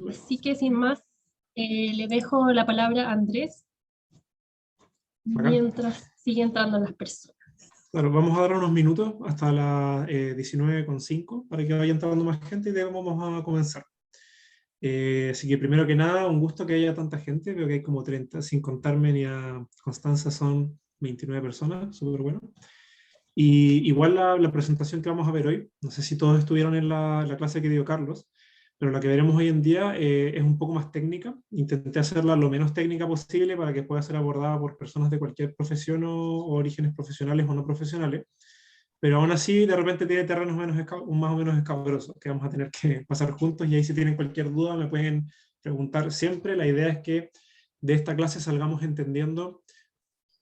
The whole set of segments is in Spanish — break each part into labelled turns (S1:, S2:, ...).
S1: Así que sin más, le dejo la palabra a Andrés,
S2: Acá.
S1: mientras siguen entrando las personas.
S2: Claro, vamos a dar unos minutos hasta las 19:05 para que vaya entrando más gente y de ahí vamos a comenzar. Así que primero que nada, un gusto que haya tanta gente, veo que hay como 30, sin contarme ni a Constanza son 29 personas, súper bueno. Y igual la presentación que vamos a ver hoy, no sé si todos estuvieron en la clase que dio Carlos, pero la que veremos hoy en día es un poco más técnica. Intenté hacerla lo menos técnica posible para que pueda ser abordada por personas de cualquier profesión o orígenes profesionales o no profesionales, pero aún así de repente tiene terrenos más o menos escabrosos que vamos a tener que pasar juntos, y ahí si tienen cualquier duda me pueden preguntar siempre. La idea es que de esta clase salgamos entendiendo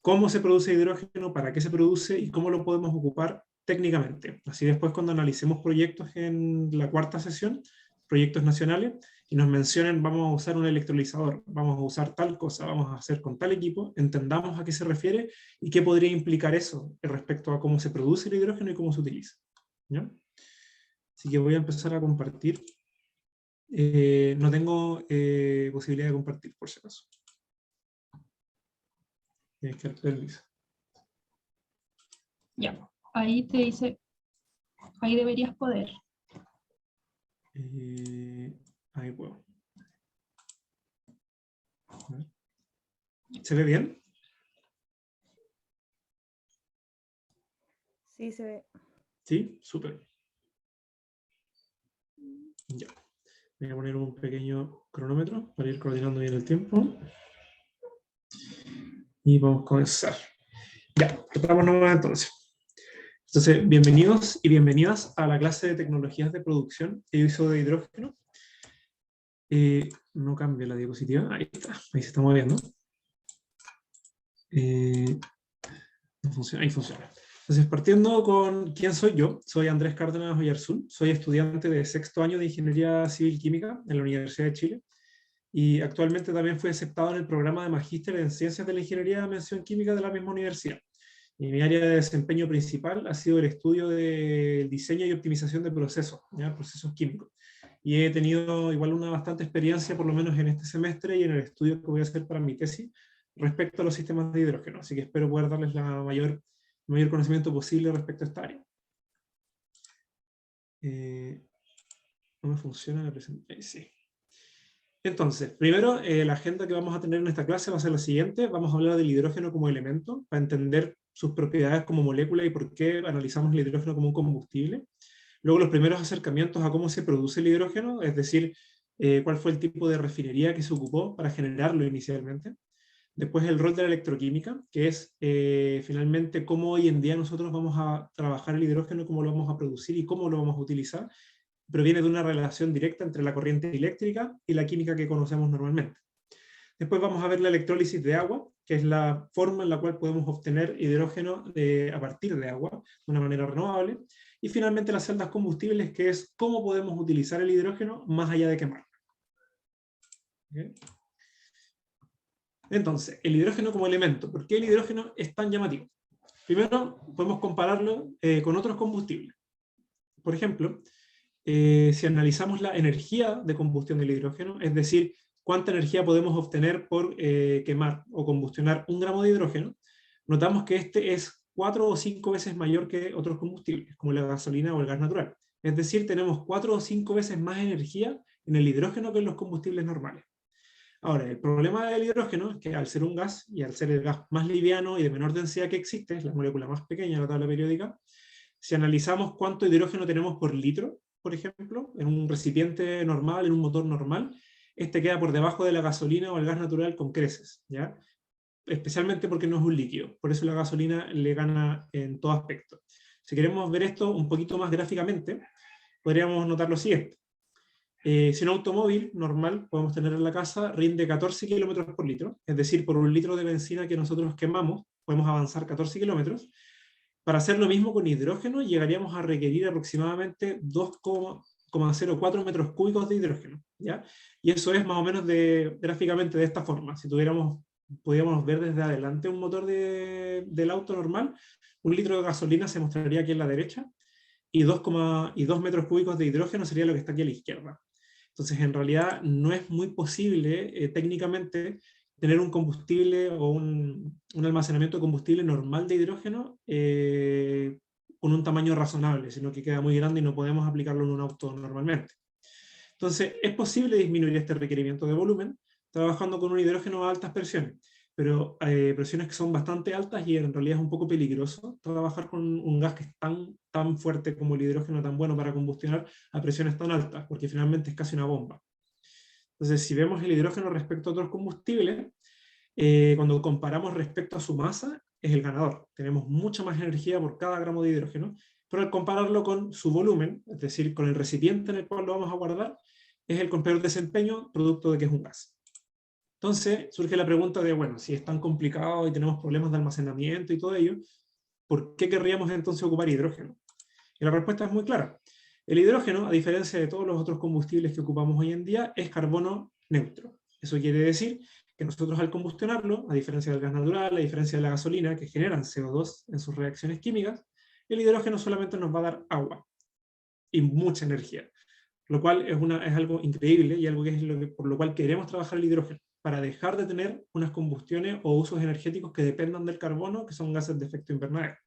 S2: cómo se produce hidrógeno, para qué se produce y cómo lo podemos ocupar técnicamente. Así después cuando analicemos proyectos en la cuarta sesión, proyectos nacionales, y nos mencionen vamos a usar un electrolizador, vamos a usar tal cosa, vamos a hacer con tal equipo, entendamos a qué se refiere y qué podría implicar eso respecto a cómo se produce el hidrógeno y cómo se utiliza. ¿Ya? Así que voy a empezar a compartir. No tengo posibilidad de compartir, por si acaso. Tienes que dar permiso.
S1: Ya, ahí te dice, ahí deberías poder.
S2: Ahí puedo. ¿Se ve bien?
S3: Sí, se ve.
S2: Sí, súper. Ya. Voy a poner un pequeño cronómetro para ir coordinando bien el tiempo. Y vamos a comenzar. Ya, estamos nuevamente entonces. Entonces, bienvenidos y bienvenidas a la clase de tecnologías de producción y uso de hidrógeno. No cambia la diapositiva. Ahí está, ahí se está moviendo. No funciona, ahí funciona. Entonces, partiendo con quién soy yo, soy Andrés Cárdenas Oyarzún, soy estudiante de sexto año de Ingeniería Civil Química en la Universidad de Chile, y actualmente también fui aceptado en el programa de Magíster en Ciencias de la Ingeniería de Mención Química de la misma universidad. Y mi área de desempeño principal ha sido el estudio del diseño y optimización de procesos, ¿ya? Procesos químicos. Y he tenido igual una bastante experiencia, por lo menos en este semestre y en el estudio que voy a hacer para mi tesis, respecto a los sistemas de hidrógeno. Así que espero poder darles el mayor conocimiento posible respecto a esta área. No me funciona la presentación. Sí. Entonces, primero, la agenda que vamos a tener en esta clase va a ser la siguiente. Vamos a hablar del hidrógeno como elemento, para entender sus propiedades como molécula y por qué analizamos el hidrógeno como un combustible. Luego, los primeros acercamientos a cómo se produce el hidrógeno, es decir, cuál fue el tipo de refinería que se ocupó para generarlo inicialmente. Después, el rol de la electroquímica, que es finalmente cómo hoy en día nosotros vamos a trabajar el hidrógeno, cómo lo vamos a producir y cómo lo vamos a utilizar. Proviene de una relación directa entre la corriente eléctrica y la química que conocemos normalmente. Después vamos a ver la electrólisis de agua, que es la forma en la cual podemos obtener hidrógeno a partir de agua de una manera renovable. Y finalmente las celdas combustibles, que es cómo podemos utilizar el hidrógeno más allá de quemarlo. ¿Okay? Entonces, el hidrógeno como elemento. ¿Por qué el hidrógeno es tan llamativo? Primero, podemos compararlo con otros combustibles. Por ejemplo, si analizamos la energía de combustión del hidrógeno, es decir, cuánta energía podemos obtener por quemar o combustionar un gramo de hidrógeno, notamos que este es 4 o 5 veces mayor que otros combustibles, como la gasolina o el gas natural. Es decir, tenemos 4 o 5 veces más energía en el hidrógeno que en los combustibles normales. Ahora, el problema del hidrógeno es que al ser un gas, y al ser el gas más liviano y de menor densidad que existe, es la molécula más pequeña de la tabla periódica, si analizamos cuánto hidrógeno tenemos por litro, por ejemplo, en un recipiente normal, en un motor normal, este queda por debajo de la gasolina o el gas natural con creces, ¿ya? Especialmente porque no es un líquido, por eso la gasolina le gana en todo aspecto. Si queremos ver esto un poquito más gráficamente, podríamos notar lo siguiente. Si un automóvil normal, podemos tener en la casa, rinde 14 kilómetros por litro, es decir, por un litro de benzina que nosotros quemamos, podemos avanzar 14 kilómetros. Para hacer lo mismo con hidrógeno, llegaríamos a requerir aproximadamente 2,04 metros cúbicos de hidrógeno, ¿ya? Y eso es más o menos gráficamente de esta forma. Si pudiéramos ver desde adelante un motor del auto normal, un litro de gasolina se mostraría aquí en la derecha, y 2 metros cúbicos de hidrógeno sería lo que está aquí a la izquierda. Entonces, en realidad, no es muy posible técnicamente tener un combustible o un almacenamiento de combustible normal de hidrógeno con un tamaño razonable, sino que queda muy grande y no podemos aplicarlo en un auto normalmente. Entonces, es posible disminuir este requerimiento de volumen trabajando con un hidrógeno a altas presiones, pero presiones que son bastante altas y en realidad es un poco peligroso trabajar con un gas que es tan fuerte como el hidrógeno, tan bueno para combustionar a presiones tan altas, porque finalmente es casi una bomba. Entonces, si vemos el hidrógeno respecto a otros combustibles, cuando comparamos respecto a su masa, es el ganador. Tenemos mucha más energía por cada gramo de hidrógeno, pero al compararlo con su volumen, es decir, con el recipiente en el cual lo vamos a guardar, es el con peor desempeño, producto de que es un gas. Entonces surge la pregunta de, bueno, si es tan complicado y tenemos problemas de almacenamiento y todo ello, ¿por qué querríamos entonces ocupar hidrógeno? Y la respuesta es muy clara. El hidrógeno, a diferencia de todos los otros combustibles que ocupamos hoy en día, es carbono neutro. Eso quiere decir que nosotros al combustionarlo, a diferencia del gas natural, a diferencia de la gasolina, que generan CO2 en sus reacciones químicas, el hidrógeno solamente nos va a dar agua y mucha energía, lo cual es algo increíble y algo que es por lo cual queremos trabajar el hidrógeno, para dejar de tener unas combustiones o usos energéticos que dependan del carbono, que son gases de efecto invernadero.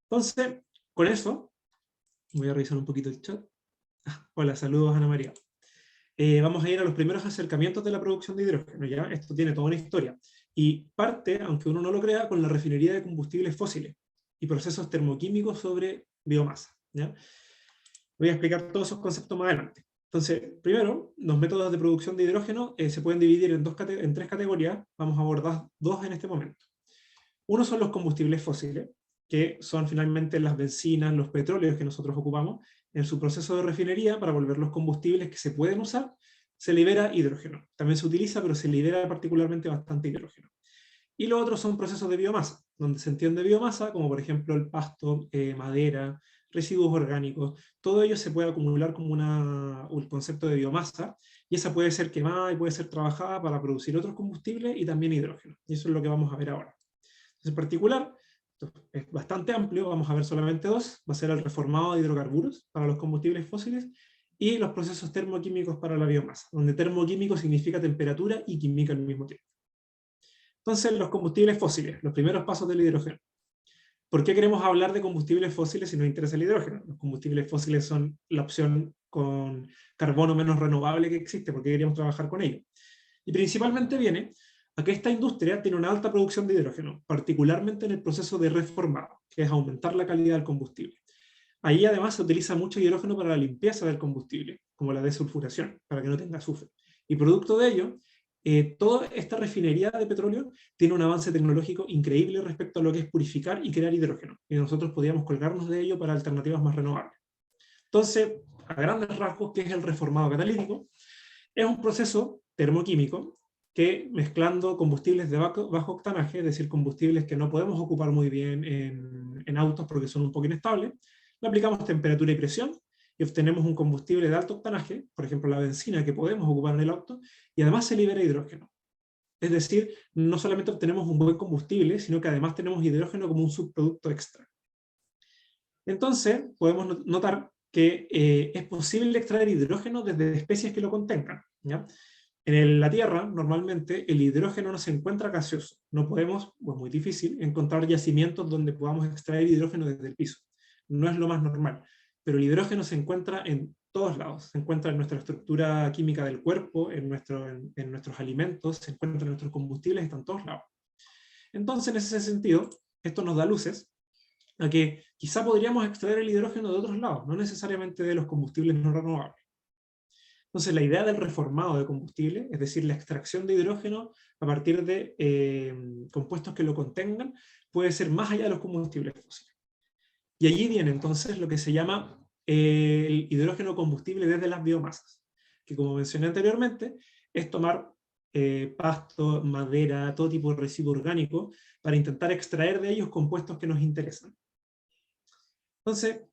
S2: Entonces, con eso, voy a revisar un poquito el chat. Hola, saludos Ana María. Vamos a ir a los primeros acercamientos de la producción de hidrógeno. ¿Ya? Esto tiene toda una historia. Y parte, aunque uno no lo crea, con la refinería de combustibles fósiles y procesos termoquímicos sobre biomasa. ¿Ya? Voy a explicar todos esos conceptos más adelante. Entonces, primero, los métodos de producción de hidrógeno se pueden dividir en tres categorías. Vamos a abordar dos en este momento. Uno son los combustibles fósiles, que son finalmente las bencinas, los petróleos que nosotros ocupamos. En su proceso de refinería, para volver los combustibles que se pueden usar, se libera hidrógeno. También se utiliza, pero se libera particularmente bastante hidrógeno. Y los otros son procesos de biomasa, donde se entiende biomasa, como por ejemplo el pasto, madera, residuos orgánicos. Todo ello se puede acumular como un concepto de biomasa, y esa puede ser quemada y puede ser trabajada para producir otros combustibles y también hidrógeno. Y eso es lo que vamos a ver ahora. Entonces, en particular, es bastante amplio, vamos a ver solamente dos. Va a ser el reformado de hidrocarburos para los combustibles fósiles y los procesos termoquímicos para la biomasa, donde termoquímico significa temperatura y química al mismo tiempo. Entonces, los combustibles fósiles, los primeros pasos del hidrógeno. ¿Por qué queremos hablar de combustibles fósiles si nos interesa el hidrógeno? Los combustibles fósiles son la opción con carbono menos renovable que existe, porque queríamos trabajar con ello. Y principalmente viene a que esta industria tiene una alta producción de hidrógeno, particularmente en el proceso de reformado, que es aumentar la calidad del combustible. Ahí además se utiliza mucho hidrógeno para la limpieza del combustible, como la desulfuración, para que no tenga azufre. Y producto de ello, toda esta refinería de petróleo tiene un avance tecnológico increíble respecto a lo que es purificar y crear hidrógeno, y nosotros podríamos colgarnos de ello para alternativas más renovables. Entonces, a grandes rasgos, ¿qué es el reformado catalítico? Es un proceso termoquímico que, mezclando combustibles de bajo octanaje, es decir, combustibles que no podemos ocupar muy bien en autos porque son un poco inestables, le aplicamos temperatura y presión y obtenemos un combustible de alto octanaje, por ejemplo la benzina, que podemos ocupar en el auto, y además se libera hidrógeno. Es decir, no solamente obtenemos un buen combustible, sino que además tenemos hidrógeno como un subproducto extra. Entonces, podemos notar que es posible extraer hidrógeno desde especies que lo contengan, ¿ya? En la Tierra, normalmente, el hidrógeno no se encuentra gaseoso. No podemos, pues muy difícil, encontrar yacimientos donde podamos extraer hidrógeno desde el piso. No es lo más normal. Pero el hidrógeno se encuentra en todos lados. Se encuentra en nuestra estructura química del cuerpo, en nuestros alimentos, se encuentra en nuestros combustibles, está en todos lados. Entonces, en ese sentido, esto nos da luces a que quizá podríamos extraer el hidrógeno de otros lados, no necesariamente de los combustibles no renovables. Entonces, la idea del reformado de combustible, es decir, la extracción de hidrógeno a partir de compuestos que lo contengan, puede ser más allá de los combustibles fósiles. Y allí viene entonces lo que se llama el hidrógeno combustible desde las biomasas, que como mencioné anteriormente, es tomar pasto, madera, todo tipo de residuo orgánico, para intentar extraer de ellos compuestos que nos interesan. Entonces,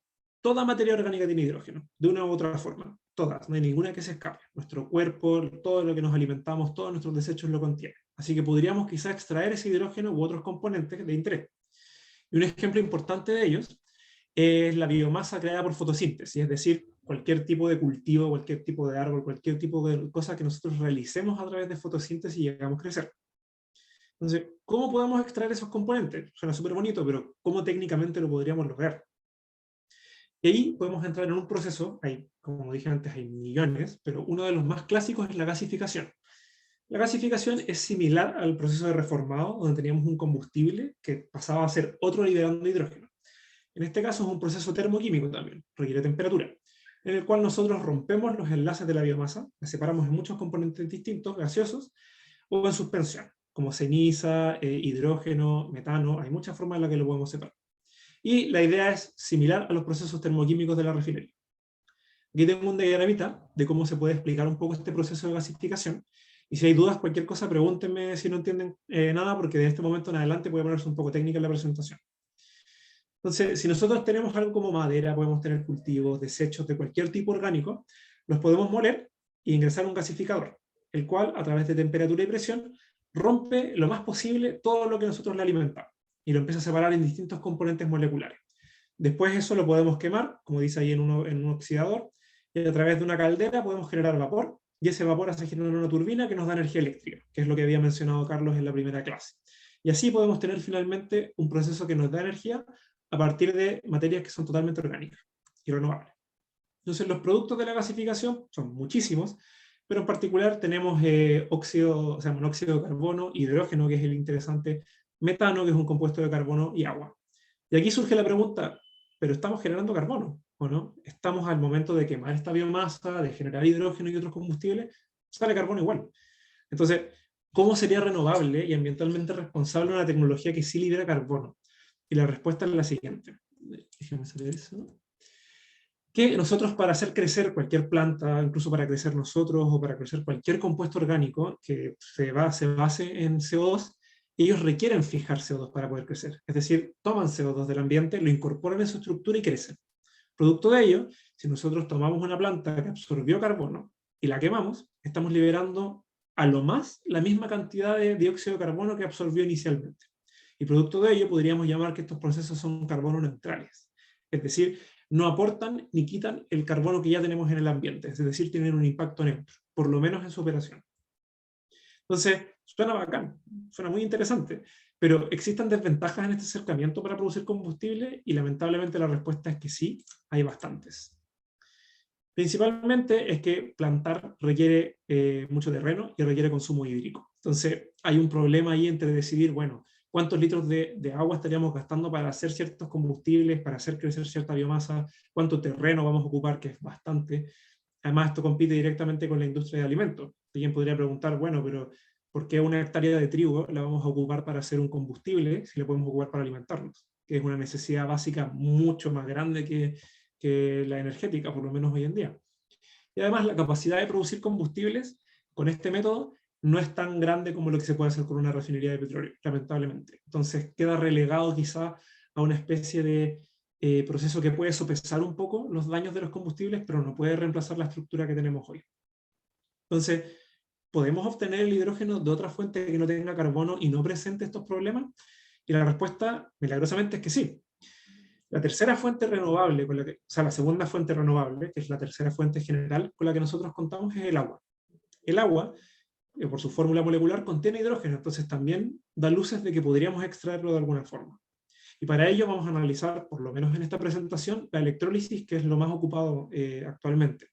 S2: toda materia orgánica tiene hidrógeno, de una u otra forma. Todas, no hay ninguna que se escape. Nuestro cuerpo, todo lo que nos alimentamos, todos nuestros desechos lo contienen. Así que podríamos quizá extraer ese hidrógeno u otros componentes de interés. Y un ejemplo importante de ellos es la biomasa creada por fotosíntesis, es decir, cualquier tipo de cultivo, cualquier tipo de árbol, cualquier tipo de cosa que nosotros realicemos a través de fotosíntesis y hagamos crecer. Entonces, ¿cómo podemos extraer esos componentes? Suena súper bonito, pero ¿cómo técnicamente lo podríamos lograr? Y ahí podemos entrar en un proceso, como dije antes, hay millones, pero uno de los más clásicos es la gasificación. La gasificación es similar al proceso de reformado, donde teníamos un combustible que pasaba a ser otro liberando hidrógeno. En este caso es un proceso termoquímico también, requiere temperatura, en el cual nosotros rompemos los enlaces de la biomasa, la separamos en muchos componentes distintos, gaseosos, o en suspensión, como ceniza, hidrógeno, metano, hay muchas formas en las que lo podemos separar. Y la idea es similar a los procesos termoquímicos de la refinería. Aquí tengo un diagramita de cómo se puede explicar un poco este proceso de gasificación, y si hay dudas, cualquier cosa, pregúntenme si no entienden nada, porque de este momento en adelante puede ponerse un poco técnica en la presentación. Entonces, si nosotros tenemos algo como madera, podemos tener cultivos, desechos de cualquier tipo orgánico, los podemos moler e ingresar a un gasificador, el cual, a través de temperatura y presión, rompe lo más posible todo lo que nosotros le alimentamos, y lo empieza a separar en distintos componentes moleculares. Después eso lo podemos quemar, como dice ahí en un oxidador, y a través de una caldera podemos generar vapor, y ese vapor hace generar una turbina que nos da energía eléctrica, que es lo que había mencionado Carlos en la primera clase. Y así podemos tener finalmente un proceso que nos da energía a partir de materias que son totalmente orgánicas y renovables. Entonces los productos de la gasificación son muchísimos, pero en particular tenemos monóxido de carbono, hidrógeno, que es el interesante, metano, que es un compuesto de carbono, y agua. Y aquí surge la pregunta, ¿pero estamos generando carbono o no? ¿Estamos al momento de quemar esta biomasa, de generar hidrógeno y otros combustibles? Sale carbono igual. Entonces, ¿cómo sería renovable y ambientalmente responsable una tecnología que sí libera carbono? Y la respuesta es la siguiente. Déjenme saber eso. Que nosotros, para hacer crecer cualquier planta, incluso para crecer nosotros o para crecer cualquier compuesto orgánico que se base en CO2, ellos requieren fijar CO2 para poder crecer. Es decir, toman CO2 del ambiente, lo incorporan en su estructura y crecen. Producto de ello, si nosotros tomamos una planta que absorbió carbono y la quemamos, estamos liberando a lo más la misma cantidad de dióxido de carbono que absorbió inicialmente. Y producto de ello podríamos llamar que estos procesos son carbono neutrales. Es decir, no aportan ni quitan el carbono que ya tenemos en el ambiente, es decir, tienen un impacto neutro, por lo menos en su operación. Entonces, suena bacán, suena muy interesante, pero ¿existen desventajas en este acercamiento para producir combustible? Y lamentablemente la respuesta es que sí, hay bastantes. Principalmente es que plantar requiere mucho terreno y requiere consumo hídrico. Entonces, hay un problema ahí entre decidir, bueno, cuántos litros de agua estaríamos gastando para hacer ciertos combustibles, para hacer crecer cierta biomasa, cuánto terreno vamos a ocupar, que es bastante. Además, esto compite directamente con la industria de alimentos. Alguien podría preguntar, bueno, pero ¿por qué una hectárea de trigo la vamos a ocupar para hacer un combustible si la podemos ocupar para alimentarnos? Que es una necesidad básica mucho más grande que la energética, por lo menos hoy en día. Y además, la capacidad de producir combustibles con este método no es tan grande como lo que se puede hacer con una refinería de petróleo, lamentablemente. Entonces queda relegado quizá a una especie de proceso que puede sopesar un poco los daños de los combustibles, pero no puede reemplazar la estructura que tenemos hoy. Entonces, ¿podemos obtener el hidrógeno de otra fuente que no tenga carbono y no presente estos problemas? Y la respuesta, milagrosamente, es que sí. La tercera fuente renovable, la segunda fuente renovable, que es la tercera fuente general con la que nosotros contamos, es el agua. El agua, por su fórmula molecular, contiene hidrógeno, entonces también da luces de que podríamos extraerlo de alguna forma. Y para ello vamos a analizar, por lo menos en esta presentación, la electrólisis, que es lo más ocupado actualmente.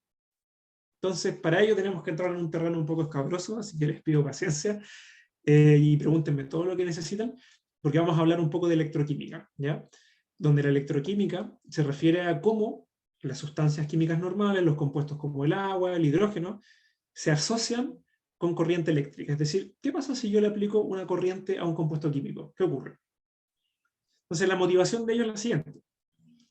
S2: Entonces, para ello tenemos que entrar en un terreno un poco escabroso, así que les pido paciencia y pregúntenme todo lo que necesitan, porque vamos a hablar un poco de electroquímica, ¿ya? Donde la electroquímica se refiere a cómo las sustancias químicas normales, los compuestos como el agua, el hidrógeno, se asocian con corriente eléctrica. Es decir, ¿qué pasa si yo le aplico una corriente a un compuesto químico? ¿Qué ocurre? Entonces, la motivación de ello es la siguiente.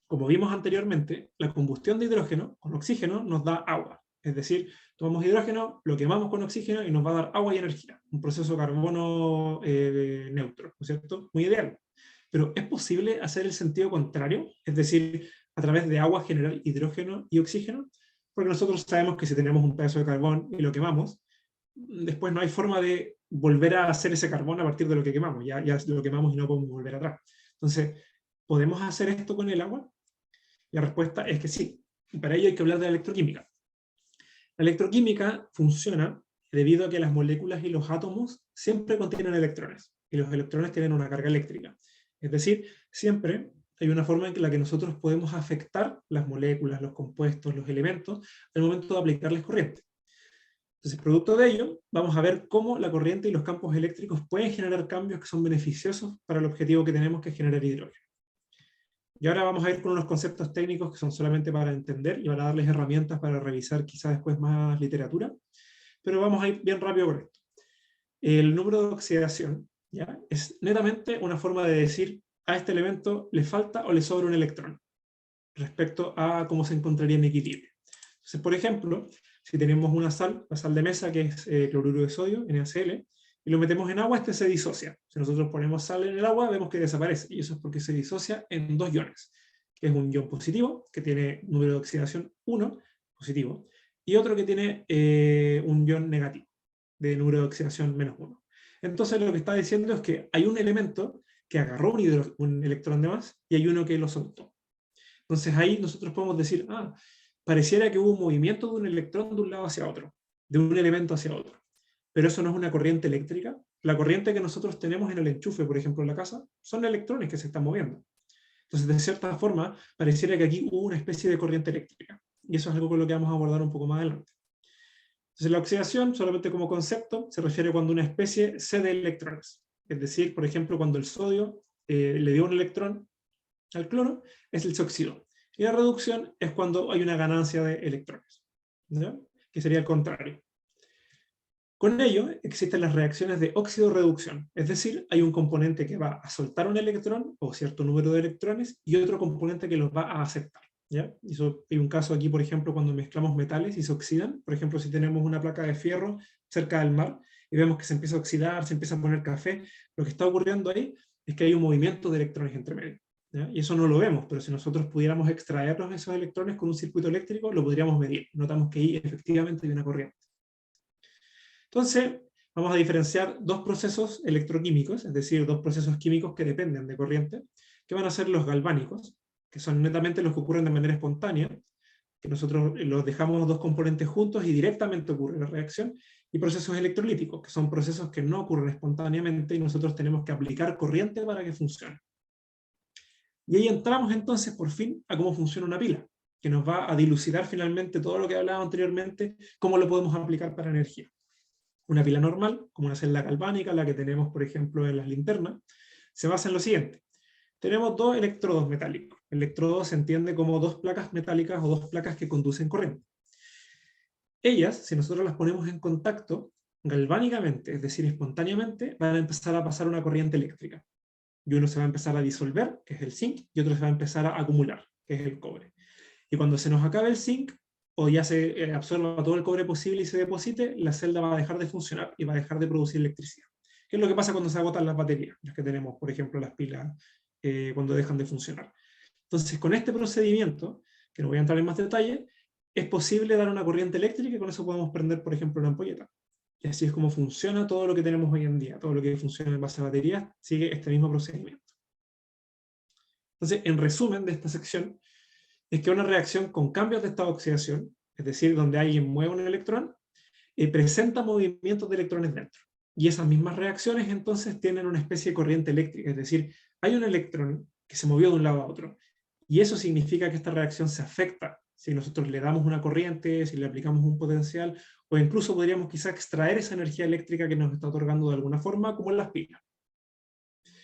S2: Como vimos anteriormente, la combustión de hidrógeno con oxígeno nos da agua. Es decir, tomamos hidrógeno, lo quemamos con oxígeno y nos va a dar agua y energía. Un proceso carbono neutro, ¿no es cierto? Muy ideal. Pero ¿es posible hacer el sentido contrario? Es decir, a través de agua generar hidrógeno y oxígeno, porque nosotros sabemos que si tenemos un pedazo de carbón y lo quemamos, después no hay forma de volver a hacer ese carbón a partir de lo que quemamos, ya lo quemamos y no podemos volver atrás. Entonces, ¿podemos hacer esto con el agua? La respuesta es que sí. Para ello hay que hablar de la electroquímica. La electroquímica funciona debido a que las moléculas y los átomos siempre contienen electrones, y los electrones tienen una carga eléctrica. Es decir, siempre hay una forma en la que nosotros podemos afectar las moléculas, los compuestos, los elementos, al momento de aplicarles corriente. Entonces, producto de ello, vamos a ver cómo la corriente y los campos eléctricos pueden generar cambios que son beneficiosos para el objetivo que tenemos, que es generar hidrógeno. Y ahora vamos a ir con unos conceptos técnicos que son solamente para entender y para darles herramientas para revisar quizás después más literatura, pero vamos a ir bien rápido con esto. El número de oxidación, ¿ya?, es netamente una forma de decir a este elemento le falta o le sobra un electrón respecto a cómo se encontraría en equilibrio. Entonces, por ejemplo, si tenemos una sal, la sal de mesa, que es cloruro de sodio, NaCl, y lo metemos en agua, este se disocia. Si nosotros ponemos sal en el agua, vemos que desaparece, y eso es porque se disocia en dos iones, que es un ion positivo, que tiene número de oxidación 1, positivo, y otro que tiene un ion negativo, de número de oxidación -1. Entonces lo que está diciendo es que hay un elemento que agarró un electrón de más, y hay uno que lo soltó. Entonces ahí nosotros podemos decir, pareciera que hubo un movimiento de un electrón de un lado hacia otro, de un elemento hacia otro. Pero eso no es una corriente eléctrica. La corriente que nosotros tenemos en el enchufe, por ejemplo, en la casa, son electrones que se están moviendo. Entonces, de cierta forma, pareciera que aquí hubo una especie de corriente eléctrica. Y eso es algo con lo que vamos a abordar un poco más adelante. Entonces, la oxidación, solamente como concepto, se refiere cuando una especie cede electrones. Es decir, por ejemplo, cuando el sodio le dio un electrón al cloro, se oxidó. Y la reducción es cuando hay una ganancia de electrones, ¿ya?, que sería el contrario. Con ello existen las reacciones de óxido-reducción, es decir, hay un componente que va a soltar un electrón o cierto número de electrones y otro componente que los va a aceptar, ¿ya? Y eso, hay un caso aquí, por ejemplo, cuando mezclamos metales y se oxidan. Por ejemplo, si tenemos una placa de fierro cerca del mar y vemos que se empieza a oxidar, se empieza a poner café, lo que está ocurriendo ahí es que hay un movimiento de electrones entre medio, ¿ya? Y eso no lo vemos, pero si nosotros pudiéramos extraerlos esos electrones con un circuito eléctrico, lo podríamos medir. Notamos que ahí efectivamente hay una corriente. Entonces, vamos a diferenciar dos procesos electroquímicos, es decir, dos procesos químicos que dependen de corriente, que van a ser los galvánicos, que son netamente los que ocurren de manera espontánea, que nosotros los dejamos dos componentes juntos y directamente ocurre la reacción, y procesos electrolíticos, que son procesos que no ocurren espontáneamente y nosotros tenemos que aplicar corriente para que funcione. Y ahí entramos entonces por fin a cómo funciona una pila, que nos va a dilucidar finalmente todo lo que hablaba anteriormente, cómo lo podemos aplicar para energía. Una pila normal, como una celda galvánica, la que tenemos, por ejemplo, en las linternas, se basa en lo siguiente. Tenemos dos electrodos metálicos. El electrodo se entiende como dos placas metálicas o dos placas que conducen corriente. Ellas, si nosotros las ponemos en contacto, galvánicamente, es decir, espontáneamente, van a empezar a pasar una corriente eléctrica. Y uno se va a empezar a disolver, que es el zinc, y otro se va a empezar a acumular, que es el cobre. Y cuando se nos acabe el zinc, o ya se absorba todo el cobre posible y se deposite, la celda va a dejar de funcionar y va a dejar de producir electricidad. ¿Qué es lo que pasa cuando se agotan las baterías? Las que tenemos, por ejemplo, las pilas, cuando dejan de funcionar. Entonces, con este procedimiento, que no voy a entrar en más detalle, es posible dar una corriente eléctrica y con eso podemos prender, por ejemplo, una ampolleta. Y así es como funciona todo lo que tenemos hoy en día. Todo lo que funciona en base a baterías sigue este mismo procedimiento. Entonces, en resumen de esta sección, es que una reacción con cambios de estado de oxidación, es decir, donde alguien mueve un electrón, presenta movimientos de electrones dentro. Y esas mismas reacciones entonces tienen una especie de corriente eléctrica, es decir, hay un electrón que se movió de un lado a otro. Y eso significa que esta reacción se afecta si nosotros le damos una corriente, si le aplicamos un potencial, o incluso podríamos quizá extraer esa energía eléctrica que nos está otorgando de alguna forma, como en las pilas.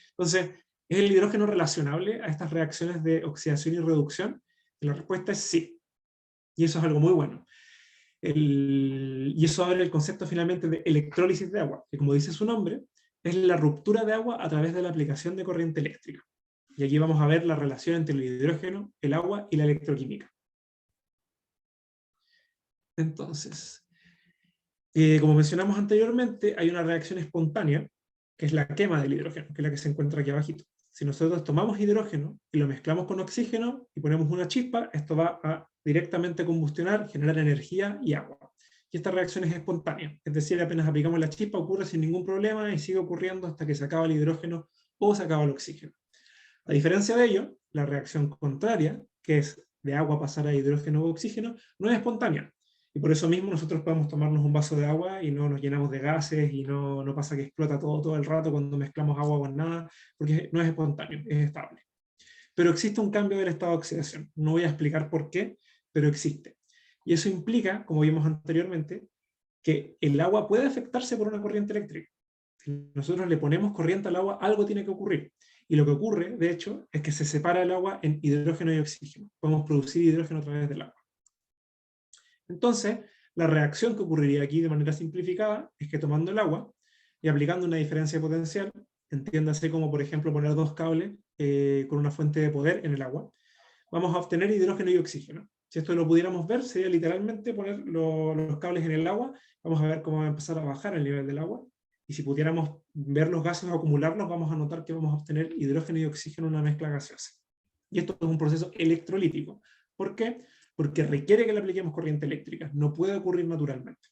S2: Entonces, ¿es el hidrógeno relacionable a estas reacciones de oxidación y reducción? Y la respuesta es sí. Y eso es algo muy bueno. Y eso abre el concepto finalmente de electrólisis de agua, que como dice su nombre, es la ruptura de agua a través de la aplicación de corriente eléctrica. Y aquí vamos a ver la relación entre el hidrógeno, el agua y la electroquímica. Entonces, como mencionamos anteriormente, hay una reacción espontánea, que es la quema del hidrógeno, que es la que se encuentra aquí abajito. Si nosotros tomamos hidrógeno y lo mezclamos con oxígeno y ponemos una chispa, esto va a directamente combustionar, generar energía y agua. Y esta reacción es espontánea, es decir, apenas aplicamos la chispa ocurre sin ningún problema y sigue ocurriendo hasta que se acaba el hidrógeno o se acaba el oxígeno. A diferencia de ello, la reacción contraria, que es de agua pasar a hidrógeno o oxígeno, no es espontánea. Y por eso mismo nosotros podemos tomarnos un vaso de agua y no nos llenamos de gases y no pasa que explota todo el rato cuando mezclamos agua con nada, porque no es espontáneo, es estable. Pero existe un cambio del estado de oxidación. No voy a explicar por qué, pero existe. Y eso implica, como vimos anteriormente, que el agua puede afectarse por una corriente eléctrica. Si nosotros le ponemos corriente al agua, algo tiene que ocurrir. Y lo que ocurre, de hecho, es que se separa el agua en hidrógeno y oxígeno. Podemos producir hidrógeno a través del agua. Entonces, la reacción que ocurriría aquí de manera simplificada es que tomando el agua y aplicando una diferencia potencial, entiéndase como por ejemplo poner dos cables con una fuente de poder en el agua, vamos a obtener hidrógeno y oxígeno. Si esto lo pudiéramos ver, sería literalmente poner los cables en el agua, vamos a ver cómo va a empezar a bajar el nivel del agua, y si pudiéramos ver los gases o acumularlos, vamos a notar que vamos a obtener hidrógeno y oxígeno en una mezcla gaseosa. Y esto es un proceso electrolítico. ¿Por qué? Porque requiere que le apliquemos corriente eléctrica, no puede ocurrir naturalmente.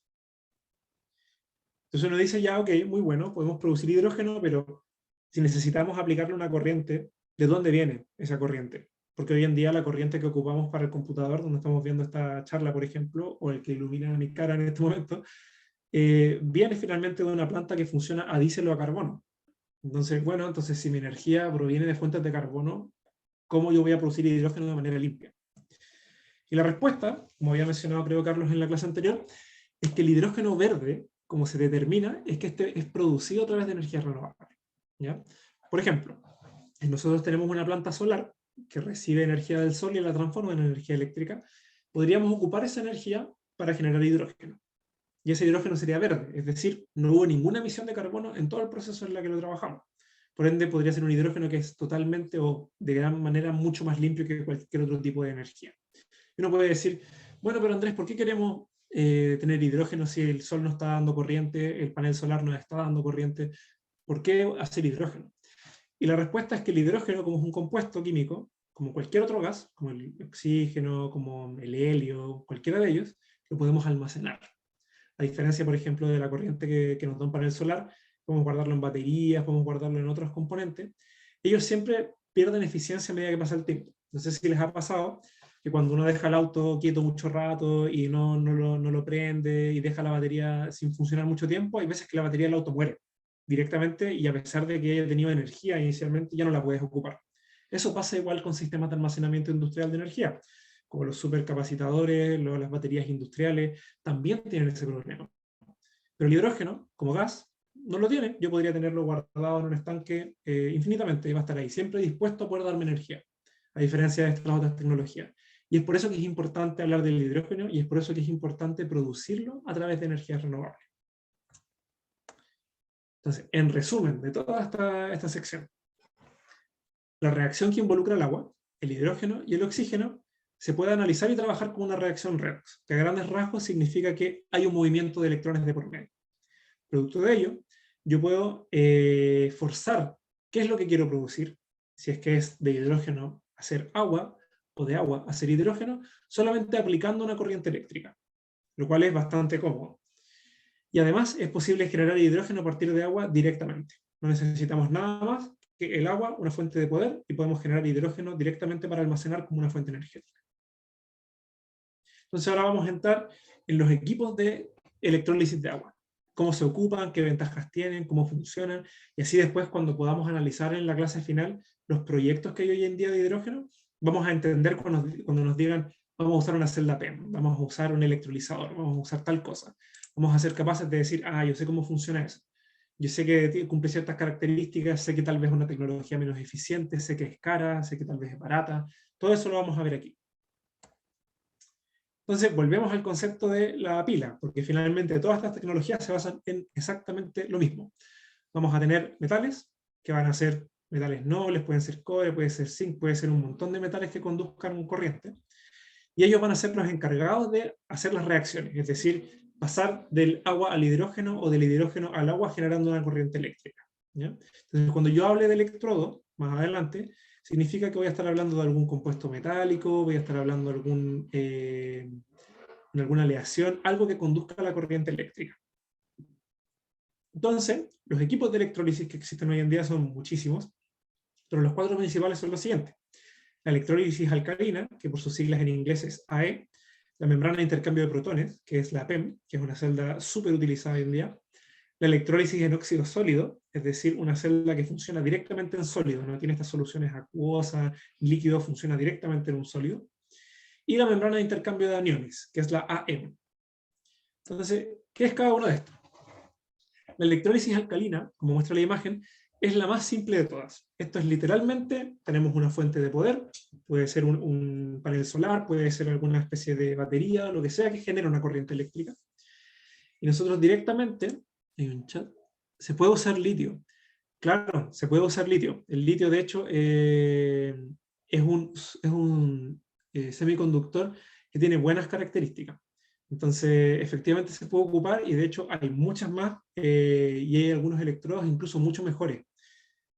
S2: Entonces uno dice, ya, ok, muy bueno, podemos producir hidrógeno, pero si necesitamos aplicarle una corriente, ¿de dónde viene esa corriente? Porque hoy en día la corriente que ocupamos para el computador, donde estamos viendo esta charla, por ejemplo, o el que ilumina mi cara en este momento, viene finalmente de una planta que funciona a diésel o a carbono. Entonces, bueno, entonces si mi energía proviene de fuentes de carbono, ¿cómo yo voy a producir hidrógeno de manera limpia? Y la respuesta, como había mencionado creo Carlos en la clase anterior, es que el hidrógeno verde, como se determina, es que este es producido a través de energías renovables. ¿Ya? Por ejemplo, nosotros tenemos una planta solar que recibe energía del sol y la transforma en energía eléctrica. Podríamos ocupar esa energía para generar hidrógeno. Y ese hidrógeno sería verde, es decir, no hubo ninguna emisión de carbono en todo el proceso en el que lo trabajamos. Por ende, podría ser un hidrógeno que es totalmente o de gran manera mucho más limpio que cualquier otro tipo de energía. Y uno puede decir, bueno, pero Andrés, ¿por qué queremos tener hidrógeno si el sol no está dando corriente, el panel solar no está dando corriente? ¿Por qué hacer hidrógeno? Y la respuesta es que el hidrógeno, como es un compuesto químico, como cualquier otro gas, como el oxígeno, como el helio, cualquiera de ellos, lo podemos almacenar. A diferencia, por ejemplo, de la corriente que nos da un panel solar, podemos guardarlo en baterías, podemos guardarlo en otros componentes. Ellos siempre pierden eficiencia a medida que pasa el tiempo. No sé si les ha pasado que cuando uno deja el auto quieto mucho rato y no lo prende y deja la batería sin funcionar mucho tiempo, hay veces que la batería del auto muere directamente y a pesar de que haya tenido energía inicialmente, ya no la puedes ocupar. Eso pasa igual con sistemas de almacenamiento industrial de energía, como los supercapacitadores, las baterías industriales, también tienen ese problema. Pero el hidrógeno, como gas, no lo tiene. Yo podría tenerlo guardado en un estanque infinitamente y va a estar ahí, siempre dispuesto a poder darme energía, a diferencia de estas otras tecnologías. Y es por eso que es importante hablar del hidrógeno y es por eso que es importante producirlo a través de energías renovables. Entonces, en resumen de toda esta sección, la reacción que involucra el agua, el hidrógeno y el oxígeno se puede analizar y trabajar como una reacción redox, que a grandes rasgos significa que hay un movimiento de electrones de por medio. Producto de ello, yo puedo forzar qué es lo que quiero producir, si es que es de hidrógeno hacer agua o de agua hacer hidrógeno, solamente aplicando una corriente eléctrica, lo cual es bastante cómodo. Y además es posible generar hidrógeno a partir de agua directamente. No necesitamos nada más que el agua, una fuente de poder, y podemos generar hidrógeno directamente para almacenar como una fuente energética. Entonces ahora vamos a entrar en los equipos de electrólisis de agua. Cómo se ocupan, qué ventajas tienen, cómo funcionan, y así después cuando podamos analizar en la clase final los proyectos que hay hoy en día de hidrógeno, vamos a entender cuando nos digan vamos a usar una celda PEM, vamos a usar un electrolizador, vamos a usar tal cosa. Vamos a ser capaces de decir, yo sé cómo funciona eso. Yo sé que cumple ciertas características, sé que tal vez es una tecnología menos eficiente, sé que es cara, sé que tal vez es barata. Todo eso lo vamos a ver aquí. Entonces, volvemos al concepto de la pila, porque finalmente todas estas tecnologías se basan en exactamente lo mismo. Vamos a tener metales, que van a ser metales nobles, pueden ser cobre, puede ser zinc, puede ser un montón de metales que conduzcan corriente. Y ellos van a ser los encargados de hacer las reacciones, es decir, pasar del agua al hidrógeno o del hidrógeno al agua generando una corriente eléctrica. ¿Ya? Entonces, cuando yo hable de electrodo, más adelante, significa que voy a estar hablando de algún compuesto metálico, voy a estar hablando de alguna aleación, algo que conduzca a la corriente eléctrica. Entonces, los equipos de electrólisis que existen hoy en día son muchísimos, pero los cuatro principales son los siguientes. la electrólisis alcalina, que por sus siglas en inglés es AE, la membrana de intercambio de protones, que es la PEM, que es una celda súper utilizada hoy en día, la electrólisis en óxido sólido, es decir, una celda que funciona directamente en sólido, no tiene estas soluciones acuosas, líquido, funciona directamente en un sólido, y la membrana de intercambio de aniones, que es la AM. Entonces, ¿qué es cada uno de estos? La electrólisis alcalina, como muestra la imagen, es la más simple de todas. Esto es literalmente, tenemos una fuente de poder, puede ser un panel solar, puede ser alguna especie de batería, lo que sea que genere una corriente eléctrica. Y nosotros directamente, hay un chat, se puede usar litio. Claro, se puede usar litio. El litio, de hecho, es un semiconductor que tiene buenas características. Entonces, efectivamente se puede ocupar y de hecho hay muchas más y hay algunos electrodos incluso mucho mejores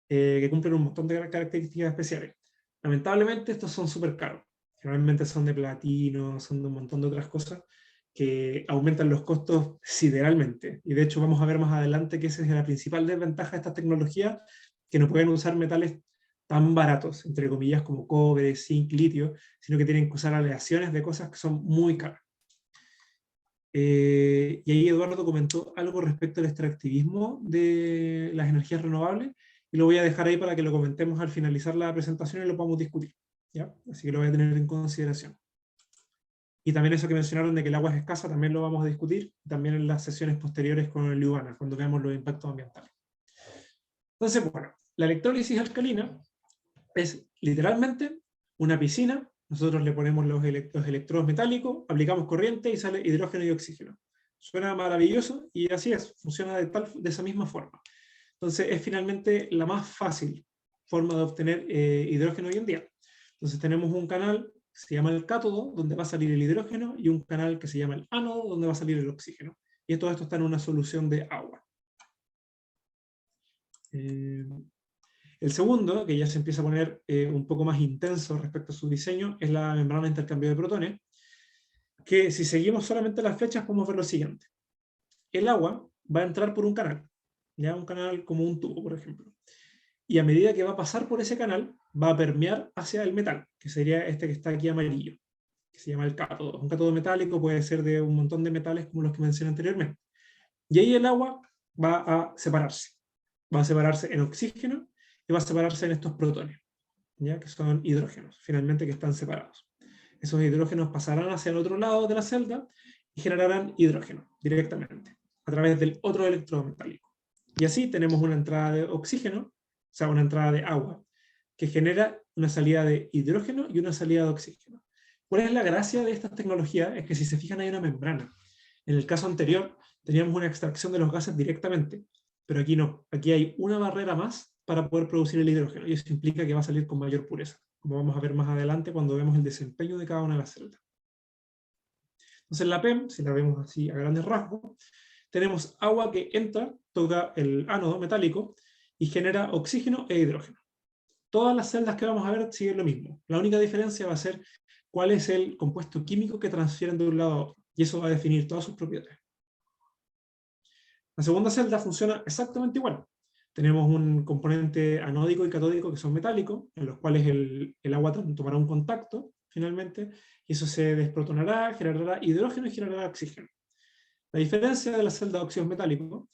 S2: que cumplen un montón de características especiales. Lamentablemente estos son súper caros. Generalmente son de platino, son de un montón de otras cosas que aumentan los costos sideralmente. Y de hecho vamos a ver más adelante que esa es la principal desventaja de estas tecnologías, que no pueden usar metales tan baratos, entre comillas, como cobre, zinc, litio, sino que tienen que usar aleaciones de cosas que son muy caras. Y ahí Eduardo comentó algo respecto al extractivismo de las energías renovables, y lo voy a dejar ahí para que lo comentemos al finalizar la presentación y lo podamos discutir, ¿ya? Así que lo voy a tener en consideración. Y también eso que mencionaron de que el agua es escasa, también lo vamos a discutir, también en las sesiones posteriores con el Liubana, cuando veamos los impactos ambientales. Entonces, bueno, la electrólisis alcalina es literalmente una piscina. Nosotros le ponemos los electrodos metálicos, aplicamos corriente y sale hidrógeno y oxígeno. Suena maravilloso y así es, funciona de esa misma forma. Entonces es finalmente la más fácil forma de obtener hidrógeno hoy en día. Entonces tenemos un canal que se llama el cátodo, donde va a salir el hidrógeno, y un canal que se llama el ánodo, donde va a salir el oxígeno. Y todo esto está en una solución de agua. El segundo, que ya se empieza a poner un poco más intenso respecto a su diseño, es la membrana de intercambio de protones, que si seguimos solamente las flechas podemos ver lo siguiente. El agua va a entrar por un canal, ¿ya? Un canal como un tubo, por ejemplo. Y a medida que va a pasar por ese canal, va a permear hacia el metal, que sería este que está aquí amarillo, que se llama el cátodo. Un cátodo metálico puede ser de un montón de metales como los que mencioné anteriormente. Y ahí el agua va a separarse. Va a separarse en oxígeno y va a separarse en estos protones, ¿ya? Que son hidrógenos, finalmente, que están separados. Esos hidrógenos pasarán hacia el otro lado de la celda y generarán hidrógeno directamente, a través del otro electrodo metálico. Y así tenemos una entrada de oxígeno, o sea, una entrada de agua, que genera una salida de hidrógeno y una salida de oxígeno. ¿Cuál es la gracia de estas tecnologías? Es que si se fijan hay una membrana. En el caso anterior teníamos una extracción de los gases directamente, pero aquí no. Aquí hay una barrera más para poder producir el hidrógeno, y eso implica que va a salir con mayor pureza, como vamos a ver más adelante cuando vemos el desempeño de cada una de las celdas. Entonces la PEM, si la vemos así a grandes rasgos, tenemos agua que entra, toca el ánodo metálico y genera oxígeno e hidrógeno. Todas las celdas que vamos a ver siguen lo mismo. La única diferencia va a ser cuál es el compuesto químico que transfieren de un lado a otro, y eso va a definir todas sus propiedades. La segunda celda funciona exactamente igual. Tenemos un componente anódico y catódico que son metálicos, en los cuales el agua tomará un contacto, finalmente, y eso se desprotonará, generará hidrógeno y generará oxígeno. La diferencia de la celda de óxidos metálicos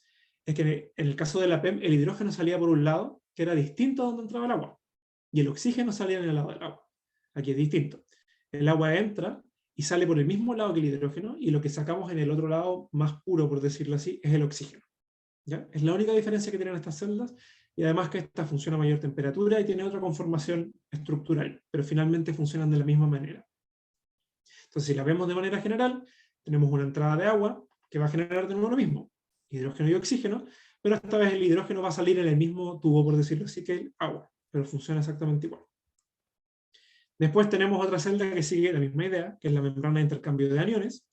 S2: es que en el caso de la PEM, el hidrógeno salía por un lado, que era distinto a donde entraba el agua, y el oxígeno salía en el lado del agua. Aquí es distinto. El agua entra y sale por el mismo lado que el hidrógeno, y lo que sacamos en el otro lado, más puro, por decirlo así, es el oxígeno. ¿Ya? Es la única diferencia que tienen estas celdas, y además que esta funciona a mayor temperatura y tiene otra conformación estructural, pero finalmente funcionan de la misma manera. Entonces, si la vemos de manera general, tenemos una entrada de agua que va a generar de nuevo lo mismo, hidrógeno y oxígeno, pero esta vez el hidrógeno va a salir en el mismo tubo, por decirlo así, que el agua, pero funciona exactamente igual. Después tenemos otra celda que sigue la misma idea, que es la membrana de intercambio de aniones,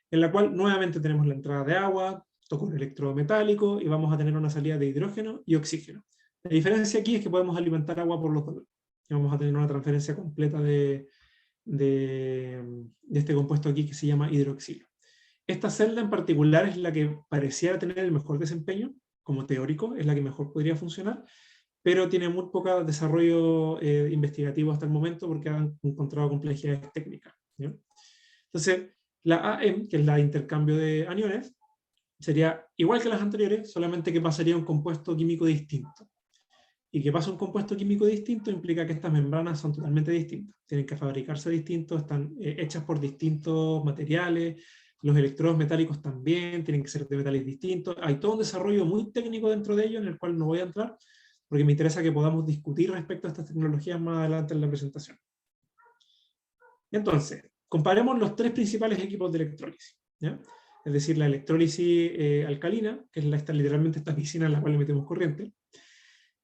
S2: en la cual nuevamente tenemos la entrada de agua, toca un electrodo metálico y vamos a tener una salida de hidrógeno y oxígeno. La diferencia aquí es que podemos alimentar agua por los dos lados. Y vamos a tener una transferencia completa de este compuesto aquí que se llama hidroxilo. Esta celda en particular es la que pareciera tener el mejor desempeño, como teórico, es la que mejor podría funcionar, pero tiene muy poco desarrollo investigativo hasta el momento porque han encontrado complejidades técnicas, ¿ya? Entonces, la AM, que es la de intercambio de aniones, sería igual que las anteriores, solamente que pasaría a un compuesto químico distinto. Y que pasa un compuesto químico distinto implica que estas membranas son totalmente distintas. Tienen que fabricarse distintos, están hechas por distintos materiales, los electrodos metálicos también tienen que ser de metales distintos. Hay todo un desarrollo muy técnico dentro de ello en el cual no voy a entrar, porque me interesa que podamos discutir respecto a estas tecnologías más adelante en la presentación. Entonces, comparemos los tres principales equipos de electrólisis, ¿ya? Es decir, la electrólisis alcalina, que es literalmente esta piscina en la cual le metemos corriente,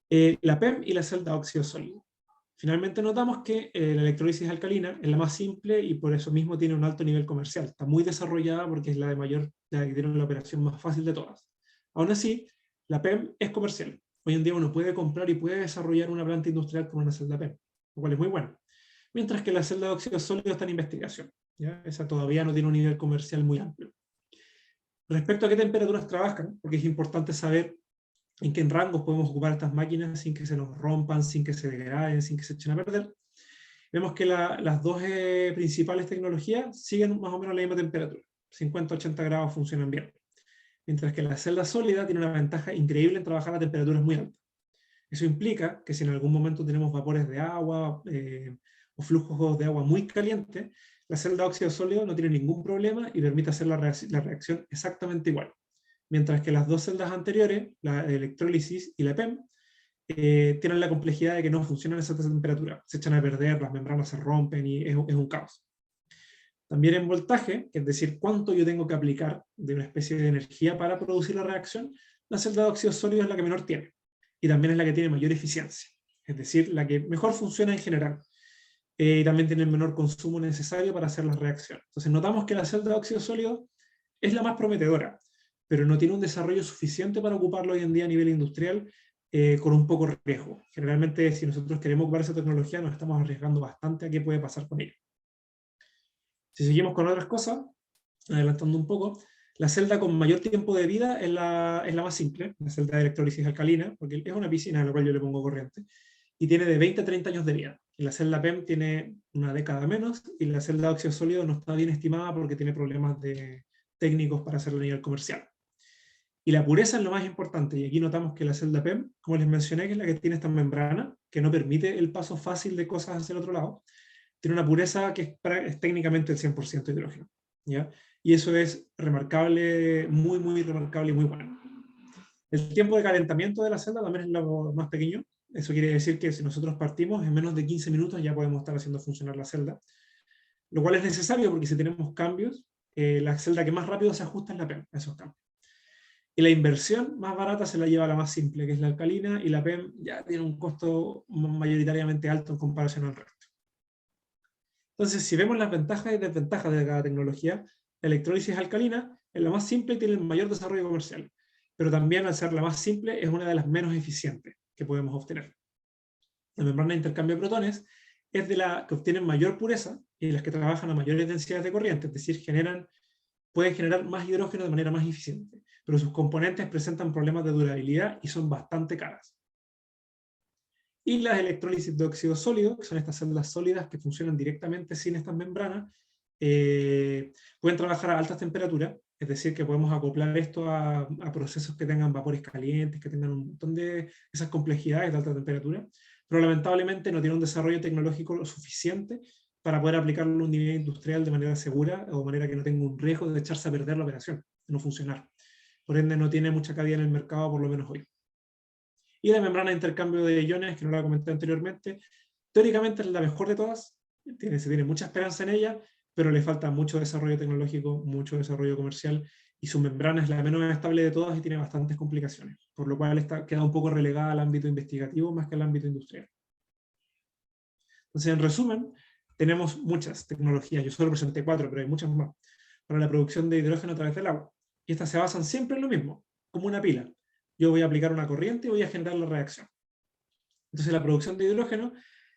S2: la PEM y la celda óxido sólido. Finalmente notamos que la electrólisis alcalina es la más simple y por eso mismo tiene un alto nivel comercial. Está muy desarrollada porque es la que tiene la operación más fácil de todas. Aún así, la PEM es comercial. Hoy en día uno puede comprar y puede desarrollar una planta industrial con una celda PEM, lo cual es muy bueno. Mientras que la celda de óxido sólido está en investigación, ¿ya? Esa todavía no tiene un nivel comercial muy amplio. Respecto a qué temperaturas trabajan, porque es importante saber en qué rangos podemos ocupar estas máquinas sin que se nos rompan, sin que se degraden, sin que se echen a perder, vemos que las dos principales tecnologías siguen más o menos la misma temperatura. 50-80 grados funcionan bien. Mientras que la celda sólida tiene una ventaja increíble en trabajar a temperaturas muy altas. Eso implica que si en algún momento tenemos vapores de agua o flujos de agua muy calientes, la celda óxido sólido no tiene ningún problema y permite hacer la reacción exactamente igual. Mientras que las dos celdas anteriores, la electrólisis y la PEM, tienen la complejidad de que no funcionan a esa temperatura. Se echan a perder, las membranas se rompen y es un caos. También en voltaje, es decir, cuánto yo tengo que aplicar de una especie de energía para producir la reacción, la celda de óxido sólido es la que menor tiene. Y también es la que tiene mayor eficiencia. Es decir, la que mejor funciona en general. Y también tiene el menor consumo necesario para hacer las reacciones. Entonces notamos que la celda de óxido sólido es la más prometedora, pero no tiene un desarrollo suficiente para ocuparlo hoy en día a nivel industrial con un poco riesgo. Generalmente, si nosotros queremos ocupar esa tecnología, nos estamos arriesgando bastante a qué puede pasar con ella. Si seguimos con otras cosas, adelantando un poco, la celda con mayor tiempo de vida es la más simple, la celda de electrólisis alcalina, porque es una piscina a la cual yo le pongo corriente, y tiene de 20 a 30 años de vida. Y la celda PEM tiene una década menos, y la celda de óxido sólido no está bien estimada porque tiene problemas técnicos para hacerlo a nivel comercial. Y la pureza es lo más importante, y aquí notamos que la celda PEM, como les mencioné, que es la que tiene esta membrana, que no permite el paso fácil de cosas hacia el otro lado, tiene una pureza que es técnicamente el 100% hidrógeno, ¿ya? Y eso es remarcable, muy, muy remarcable y muy bueno. El tiempo de calentamiento de la celda también es lo más pequeño. Eso quiere decir que si nosotros partimos, en menos de 15 minutos ya podemos estar haciendo funcionar la celda, lo cual es necesario porque si tenemos cambios, la celda que más rápido se ajusta es la PEM a esos cambios. Y la inversión más barata se la lleva la más simple, que es la alcalina, y la PEM ya tiene un costo mayoritariamente alto en comparación al resto. Entonces, si vemos las ventajas y desventajas de cada tecnología, la electrólisis alcalina es la más simple y tiene el mayor desarrollo comercial, pero también al ser la más simple es una de las menos eficientes que podemos obtener. La membrana de intercambio de protones es de la que obtienen mayor pureza y las que trabajan a mayores densidades de corriente, es decir, pueden generar más hidrógeno de manera más eficiente, pero sus componentes presentan problemas de durabilidad y son bastante caras. Y las electrólisis de óxido sólido, que son estas celdas sólidas que funcionan directamente sin estas membranas, pueden trabajar a altas temperaturas, es decir, que podemos acoplar esto a procesos que tengan vapores calientes, que tengan un montón de esas complejidades de alta temperatura, pero lamentablemente no tiene un desarrollo tecnológico suficiente para poder aplicarlo a un nivel industrial de manera segura o de manera que no tenga un riesgo de echarse a perder la operación, de no funcionar. Por ende, no tiene mucha cabida en el mercado, por lo menos hoy. Y la membrana de intercambio de iones, que no la comenté anteriormente, teóricamente es la mejor de todas, se tiene mucha esperanza en ella, pero le falta mucho desarrollo tecnológico, mucho desarrollo comercial, y su membrana es la menos estable de todas y tiene bastantes complicaciones, por lo cual queda un poco relegada al ámbito investigativo más que al ámbito industrial. Entonces, en resumen, tenemos muchas tecnologías, yo solo presenté 4, pero hay muchas más, para la producción de hidrógeno a través del agua. Y estas se basan siempre en lo mismo, como una pila. Yo voy a aplicar una corriente y voy a generar la reacción. Entonces la producción de hidrógeno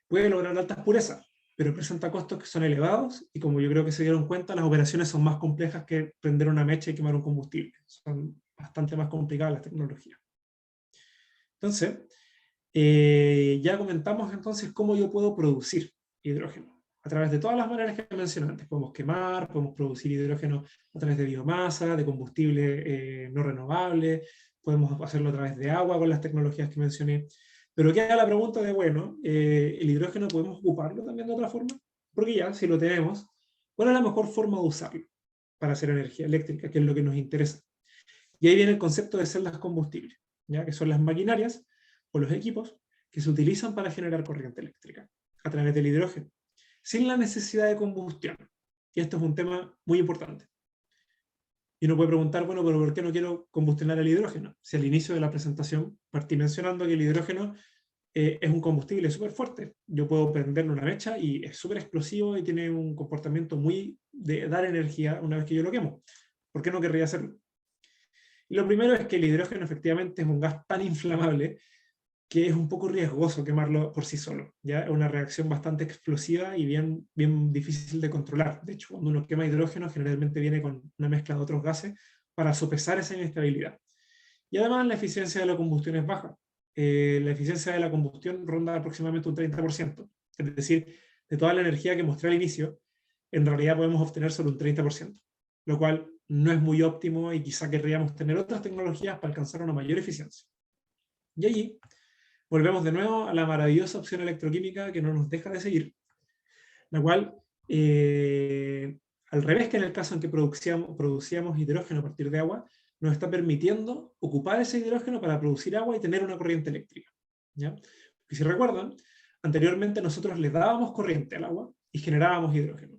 S2: puede lograr altas purezas, pero presenta costos que son elevados, y como yo creo que se dieron cuenta, las operaciones son más complejas que prender una mecha y quemar un combustible. Son bastante más complicadas las tecnologías. Entonces, ya comentamos entonces cómo yo puedo producir hidrógeno. A través de todas las maneras que mencioné antes. Podemos quemar, podemos producir hidrógeno a través de biomasa, de combustible no renovable, podemos hacerlo a través de agua con las tecnologías que mencioné. Pero queda la pregunta de, bueno, ¿el hidrógeno podemos ocuparlo también de otra forma? Porque ya, si lo tenemos, ¿cuál es la mejor forma de usarlo para hacer energía eléctrica, que es lo que nos interesa? Y ahí viene el concepto de celdas combustibles, ¿ya? Que son las maquinarias o los equipos que se utilizan para generar corriente eléctrica a través del hidrógeno, sin la necesidad de combustión. Y esto es un tema muy importante. Y uno puede preguntar, bueno, pero ¿por qué no quiero combustionar el hidrógeno? Si al inicio de la presentación partí mencionando que el hidrógeno es un combustible súper fuerte. Yo puedo prenderle una mecha y es súper explosivo y tiene un comportamiento muy de dar energía una vez que yo lo quemo. ¿Por qué no querría hacerlo? Y lo primero es que el hidrógeno efectivamente es un gas tan inflamable que es un poco riesgoso quemarlo por sí solo. ¿Ya? Es una reacción bastante explosiva y bien, bien difícil de controlar. De hecho, cuando uno quema hidrógeno, generalmente viene con una mezcla de otros gases para sopesar esa inestabilidad. Y además la eficiencia de la combustión es baja. La eficiencia de la combustión ronda aproximadamente un 30%. Es decir, de toda la energía que mostré al inicio, en realidad podemos obtener solo un 30%, lo cual no es muy óptimo y quizá querríamos tener otras tecnologías para alcanzar una mayor eficiencia. Y allí volvemos de nuevo a la maravillosa opción electroquímica que no nos deja de seguir, la cual, al revés que en el caso en que producíamos hidrógeno a partir de agua, nos está permitiendo ocupar ese hidrógeno para producir agua y tener una corriente eléctrica. ¿Ya? Y si recuerdan, anteriormente nosotros le dábamos corriente al agua y generábamos hidrógeno.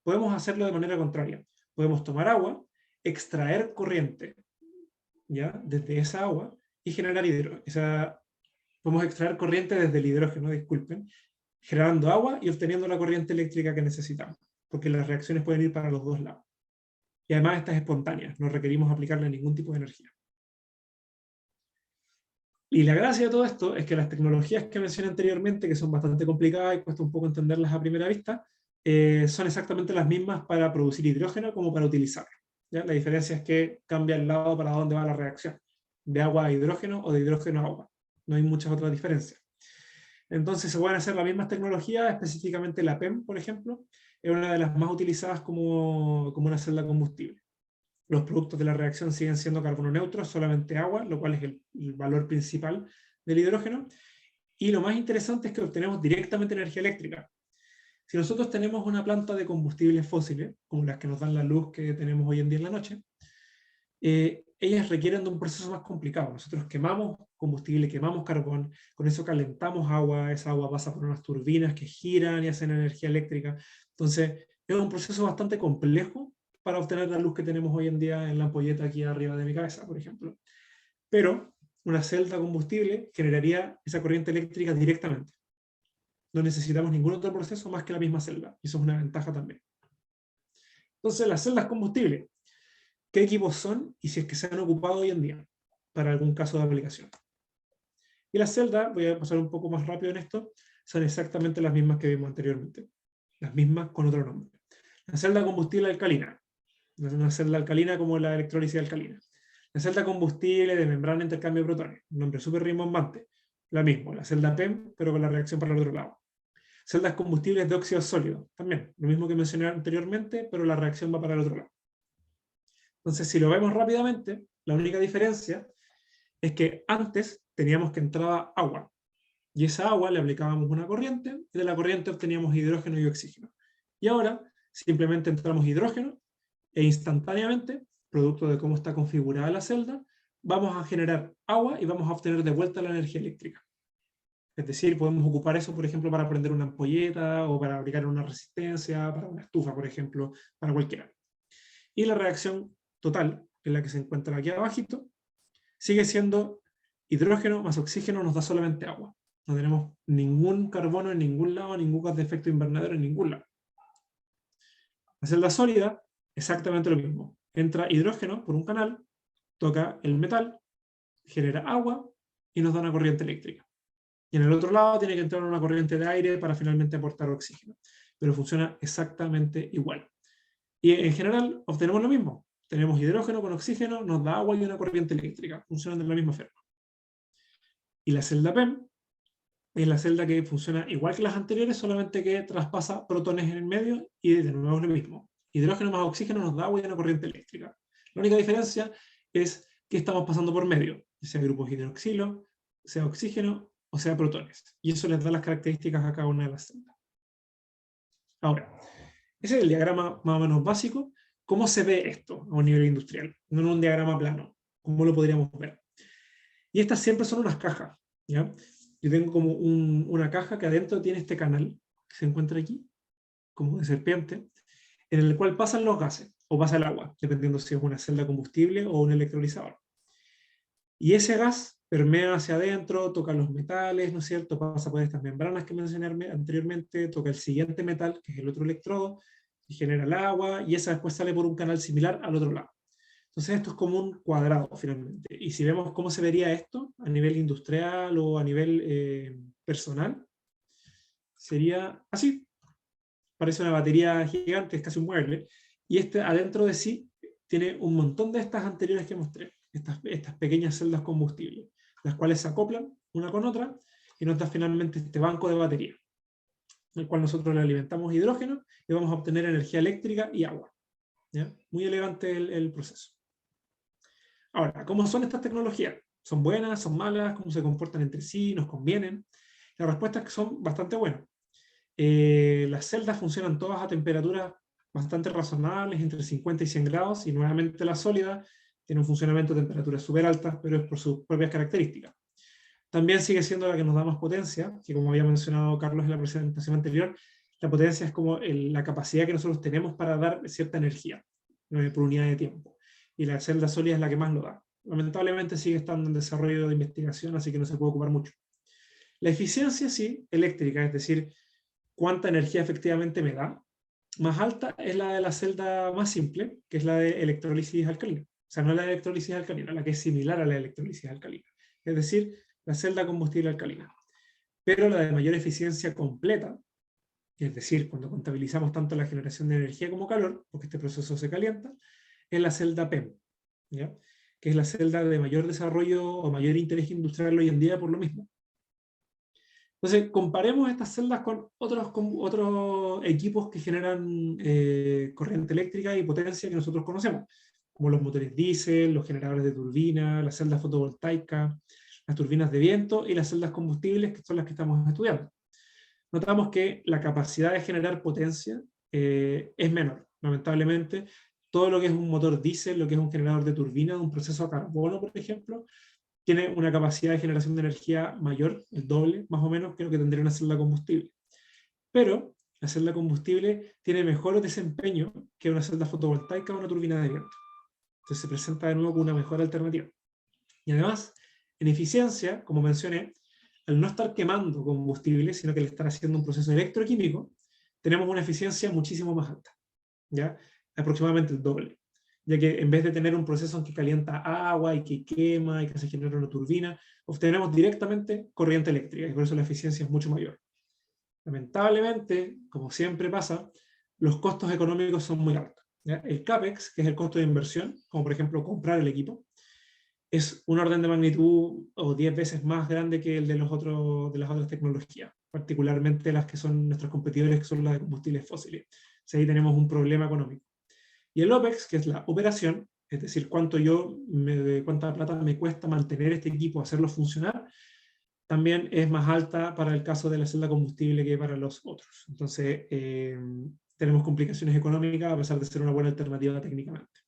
S2: Podemos hacerlo de manera contraria. Podemos tomar agua, extraer corriente, ¿ya? Desde esa agua y generar hidrógeno. Podemos extraer corriente desde el hidrógeno, disculpen, generando agua y obteniendo la corriente eléctrica que necesitamos, porque las reacciones pueden ir para los dos lados. Y además esta es espontánea, no requerimos aplicarle ningún tipo de energía. Y la gracia de todo esto es que las tecnologías que mencioné anteriormente, que son bastante complicadas y cuesta un poco entenderlas a primera vista, son exactamente las mismas para producir hidrógeno como para utilizarlo. ¿Ya? La diferencia es que cambia el lado para dónde va la reacción, de agua a hidrógeno o de hidrógeno a agua. No hay muchas otras diferencias. Entonces se pueden hacer las mismas tecnologías, específicamente la PEM, por ejemplo, es una de las más utilizadas como una celda combustible. Los productos de la reacción siguen siendo carbono neutros, solamente agua, lo cual es el valor principal del hidrógeno. Y lo más interesante es que obtenemos directamente energía eléctrica. Si nosotros tenemos una planta de combustibles fósiles, como las que nos dan la luz que tenemos hoy en día en la noche, ellas requieren de un proceso más complicado. Nosotros quemamos combustible, quemamos carbón, con eso calentamos agua, esa agua pasa por unas turbinas que giran y hacen energía eléctrica. Entonces, es un proceso bastante complejo para obtener la luz que tenemos hoy en día en la ampolleta aquí arriba de mi cabeza, por ejemplo. Pero una celda combustible generaría esa corriente eléctrica directamente. No necesitamos ningún otro proceso más que la misma celda. Y eso es una ventaja también. Entonces, las celdas combustibles, ¿qué equipos son y si es que se han ocupado hoy en día para algún caso de aplicación? Y las celdas, voy a pasar un poco más rápido en esto, son exactamente las mismas que vimos anteriormente. Las mismas con otro nombre. La celda combustible alcalina. No es una celda alcalina como la electrólisis alcalina. La celda combustible de membrana de intercambio de protones. Un nombre súper rimbombante. La misma, la celda PEM, pero con la reacción para el otro lado. Celdas combustibles de óxido sólido. También, lo mismo que mencioné anteriormente, pero la reacción va para el otro lado. Entonces, si lo vemos rápidamente, la única diferencia es que antes teníamos que entrar agua, y esa agua le aplicábamos una corriente, y de la corriente obteníamos hidrógeno y oxígeno. Y ahora simplemente entramos hidrógeno, e instantáneamente, producto de cómo está configurada la celda, vamos a generar agua y vamos a obtener de vuelta la energía eléctrica. Es decir, podemos ocupar eso, por ejemplo, para prender una ampolleta, o para aplicar una resistencia, para una estufa, por ejemplo, para cualquiera. Y la reacción total, en la que se encuentra aquí abajito, sigue siendo hidrógeno más oxígeno nos da solamente agua. No tenemos ningún carbono en ningún lado, ningún gas de efecto invernadero en ningún lado. La celda sólida, exactamente lo mismo. Entra hidrógeno por un canal, toca el metal, genera agua y nos da una corriente eléctrica. Y en el otro lado tiene que entrar una corriente de aire para finalmente aportar oxígeno. Pero funciona exactamente igual. Y en general obtenemos lo mismo. Tenemos hidrógeno con oxígeno, nos da agua y una corriente eléctrica. Funcionan de la misma forma. Y la celda PEM es la celda que funciona igual que las anteriores, solamente que traspasa protones en el medio y de nuevo es lo mismo. Hidrógeno más oxígeno nos da agua y una corriente eléctrica. La única diferencia es que estamos pasando por medio, sea grupos hidroxilo, sea oxígeno o sea protones. Y eso les da las características a cada una de las celdas. Ahora, ese es el diagrama más o menos básico. ¿Cómo se ve esto a un nivel industrial? No en un diagrama plano. ¿Cómo lo podríamos ver? Y estas siempre son unas cajas, ¿ya? Yo tengo como una caja que adentro tiene este canal, que se encuentra aquí, como de serpiente, en el cual pasan los gases, o pasa el agua, dependiendo si es una celda de combustible o un electrolizador. Y ese gas permea hacia adentro, toca los metales, ¿no es cierto? Pasa por estas membranas que mencioné anteriormente, toca el siguiente metal, que es el otro electrodo, y genera el agua, y esa después sale por un canal similar al otro lado. Entonces esto es como un cuadrado finalmente. Y si vemos cómo se vería esto a nivel industrial o a nivel personal, sería así. Parece una batería gigante, es casi un mueble. Y este adentro de sí tiene un montón de estas anteriores que mostré, estas pequeñas celdas combustibles, las cuales se acoplan una con otra y nos da finalmente este banco de batería, en el cual nosotros le alimentamos hidrógeno y vamos a obtener energía eléctrica y agua. ¿Ya? Muy elegante el proceso. Ahora, ¿cómo son estas tecnologías? ¿Son buenas? ¿Son malas? ¿Cómo se comportan entre sí? ¿Nos convienen? La respuesta es que son bastante buenas. Las celdas funcionan todas a temperaturas bastante razonables, entre 50 y 100 grados, y nuevamente la sólida tiene un funcionamiento a temperaturas súper altas, pero es por sus propias características. También sigue siendo la que nos da más potencia, que como había mencionado Carlos en la presentación anterior, la potencia es como la capacidad que nosotros tenemos para dar cierta energía por unidad de tiempo. Y la celda sólida es la que más lo da. Lamentablemente sigue estando en desarrollo de investigación, así que no se puede ocupar mucho. La eficiencia, sí, eléctrica, es decir, cuánta energía efectivamente me da, más alta es la de la celda más simple, que es la de electrólisis alcalina. O sea, no la de electrólisis alcalina, la que es similar a la electrólisis alcalina. Es decir, la celda combustible alcalina. Pero la de mayor eficiencia completa, es decir, cuando contabilizamos tanto la generación de energía como calor, porque este proceso se calienta, es la celda PEM, ¿ya? Que es la celda de mayor desarrollo o mayor interés industrial hoy en día por lo mismo. Entonces, comparemos estas celdas con otros equipos que generan corriente eléctrica y potencia que nosotros conocemos, como los motores diésel, los generadores de turbina, las celdas fotovoltaicas, las turbinas de viento y las celdas combustibles, que son las que estamos estudiando. Notamos que la capacidad de generar potencia es menor, lamentablemente. Todo lo que es un motor diésel, lo que es un generador de turbina, de un proceso a carbono, por ejemplo, tiene una capacidad de generación de energía mayor, el doble, más o menos, que lo que tendría una celda combustible. Pero la celda combustible tiene mejor desempeño que una celda fotovoltaica o una turbina de viento. Entonces se presenta de nuevo como una mejor alternativa. Y además, en eficiencia, como mencioné, al no estar quemando combustible, sino que le estar haciendo un proceso electroquímico, tenemos una eficiencia muchísimo más alta, ¿ya? Aproximadamente el doble, ya que en vez de tener un proceso en que calienta agua y que quema y que se genera una turbina, obtenemos directamente corriente eléctrica, y por eso la eficiencia es mucho mayor. Lamentablemente, como siempre pasa, los costos económicos son muy altos, ¿ya? El CAPEX, que es el costo de inversión, como por ejemplo comprar el equipo, es un orden de magnitud o 10 veces más grande que el de las otras tecnologías, particularmente las que son nuestros competidores, que son las de combustibles fósiles. O sea, ahí tenemos un problema económico. Y el OPEX, que es la operación, es decir, cuánta plata me cuesta mantener este equipo, hacerlo funcionar, también es más alta para el caso de la celda combustible que para los otros. Entonces, tenemos complicaciones económicas a pesar de ser una buena alternativa técnicamente.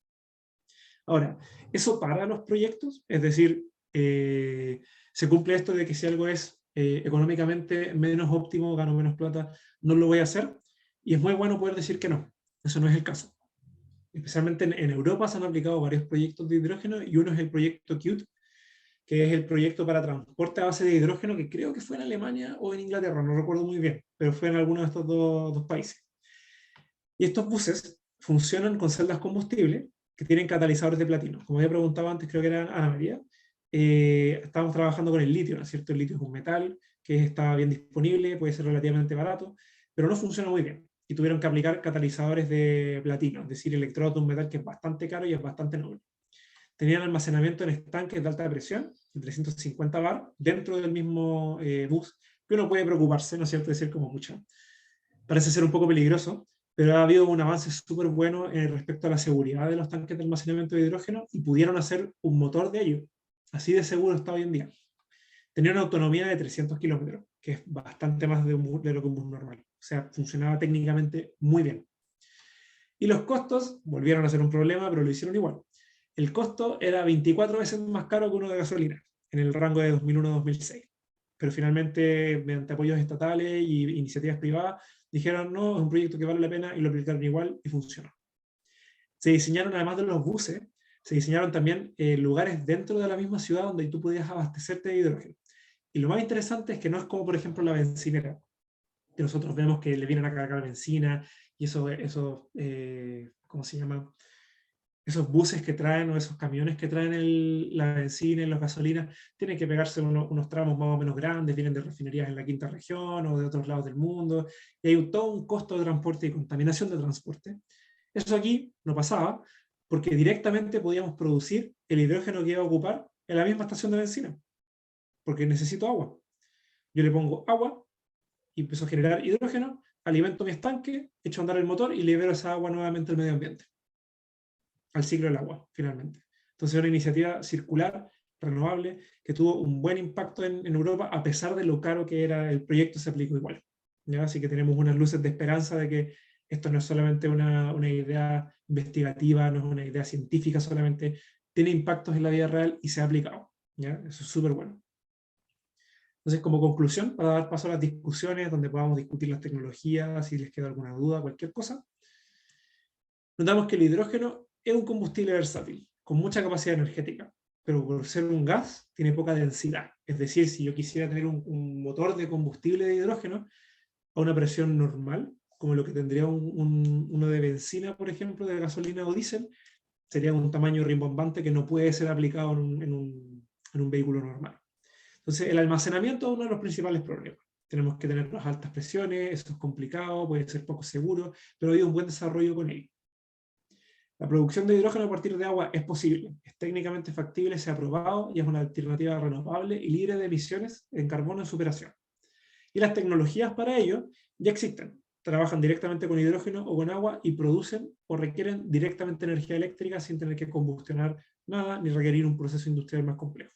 S2: Ahora, ¿eso para los proyectos? Es decir, se cumple esto de que si algo es económicamente menos óptimo, gano menos plata, no lo voy a hacer. Y es muy bueno poder decir que no. Eso no es el caso. Especialmente en Europa se han aplicado varios proyectos de hidrógeno y uno es el proyecto CUTE, que es el proyecto para transporte a base de hidrógeno, que creo que fue en Alemania o en Inglaterra, no recuerdo muy bien, pero fue en alguno de estos dos países. Y estos buses funcionan con celdas combustibles que tienen catalizadores de platino. Como había preguntado antes, creo que era Ana María, estamos trabajando con el litio, ¿no es cierto? El litio es un metal que está bien disponible, puede ser relativamente barato, pero no funciona muy bien. Y tuvieron que aplicar catalizadores de platino, es decir, electrodo de un metal que es bastante caro y es bastante noble. tenían almacenamiento en estanques de alta presión, de 350 bar, dentro del mismo bus, que uno puede preocuparse, ¿no es cierto?, decir como, pucha, parece ser un poco peligroso, pero ha habido un avance súper bueno respecto a la seguridad de los tanques de almacenamiento de hidrógeno y pudieron hacer un motor de ellos. Así de seguro está hoy en día. Tenía una autonomía de 300 kilómetros, que es bastante más de lo que un bus normal. O sea, funcionaba técnicamente muy bien. Y los costos volvieron a ser un problema, pero lo hicieron igual. El costo era 24 veces más caro que uno de gasolina, en el rango de 2001-2006. Pero finalmente, mediante apoyos estatales y iniciativas privadas, dijeron, no, es un proyecto que vale la pena, y lo aplicaron igual y funcionó. Se diseñaron, además de los buses, se diseñaron también lugares dentro de la misma ciudad donde tú podías abastecerte de hidrógeno. Y lo más interesante es que no es como, por ejemplo, la bencinera, que nosotros vemos que le vienen a cargar benzina, y eso ¿cómo se llama? Esos buses que traen, o esos camiones que traen la benzina y las gasolinas, tienen que pegarse unos tramos más o menos grandes, vienen de refinerías en la quinta región o de otros lados del mundo, y hay todo un costo de transporte y contaminación de transporte. Eso aquí no pasaba, porque directamente podíamos producir el hidrógeno que iba a ocupar en la misma estación de benzina, porque necesito agua. Yo le pongo agua y empiezo a generar hidrógeno, alimento mi estanque, echo a andar el motor y libero esa agua nuevamente al medio ambiente, al ciclo del agua, finalmente. Entonces, es una iniciativa circular, renovable, que tuvo un buen impacto en Europa, a pesar de lo caro que era el proyecto, se aplicó igual. ¿Ya? Así que tenemos unas luces de esperanza de que esto no es solamente una idea investigativa, no es una idea científica solamente, tiene impactos en la vida real y se ha aplicado. ¿Ya? Eso es súper bueno. Entonces, como conclusión, para dar paso a las discusiones, donde podamos discutir las tecnologías, si les queda alguna duda, cualquier cosa, notamos que el hidrógeno es un combustible versátil, con mucha capacidad energética, pero por ser un gas, tiene poca densidad. Es decir, si yo quisiera tener un motor de combustible de hidrógeno a una presión normal, como lo que tendría uno de benzina, por ejemplo, de gasolina o diésel, sería un tamaño rimbombante que no puede ser aplicado en un vehículo normal. Entonces, el almacenamiento es uno de los principales problemas. Tenemos que tener las altas presiones, eso es complicado, puede ser poco seguro, pero ha habido un buen desarrollo con ello. La producción de hidrógeno a partir de agua es posible, es técnicamente factible, se ha probado y es una alternativa renovable y libre de emisiones en carbono en su operación. Y las tecnologías para ello ya existen. Trabajan directamente con hidrógeno o con agua y producen o requieren directamente energía eléctrica sin tener que combustionar nada ni requerir un proceso industrial más complejo.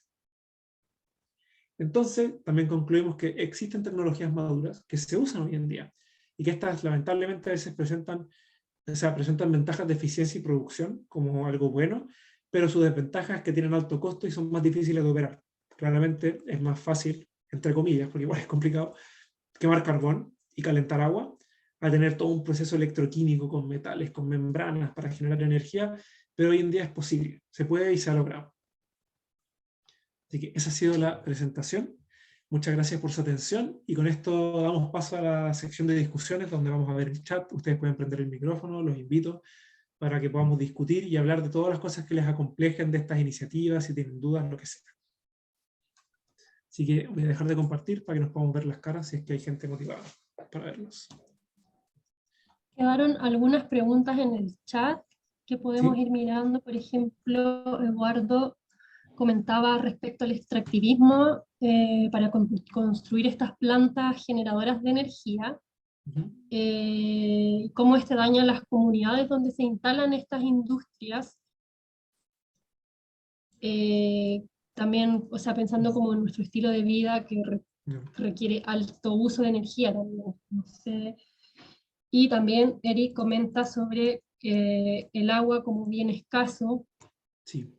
S2: Entonces, también concluimos que existen tecnologías maduras que se usan hoy en día y que estas lamentablemente a veces presentan ventajas de eficiencia y producción como algo bueno, pero sus desventajas es que tienen alto costo y son más difíciles de operar. Claramente es más fácil, entre comillas, porque igual es complicado, quemar carbón y calentar agua, a tener todo un proceso electroquímico con metales, con membranas para generar energía, pero hoy en día es posible, se puede y se ha logrado. Así que esa ha sido la presentación. Muchas gracias por su atención y con esto damos paso a la sección de discusiones donde vamos a ver el chat. Ustedes pueden prender el micrófono, los invito para que podamos discutir y hablar de todas las cosas que les acomplejen de estas iniciativas, si tienen dudas, lo que sea. Así que voy a dejar de compartir para que nos podamos ver las caras si es que hay gente motivada para vernos.
S1: Quedaron algunas preguntas en el chat que podemos
S2: ¿Sí?
S1: ir mirando. Por ejemplo, Eduardo comentaba respecto al extractivismo para construir estas plantas generadoras de energía, cómo este daña a las comunidades donde se instalan estas industrias. También, o sea, pensando como en nuestro estilo de vida que requiere alto uso de energía también, no sé. Y también Eric comenta sobre el agua como bien escaso.
S2: Sí.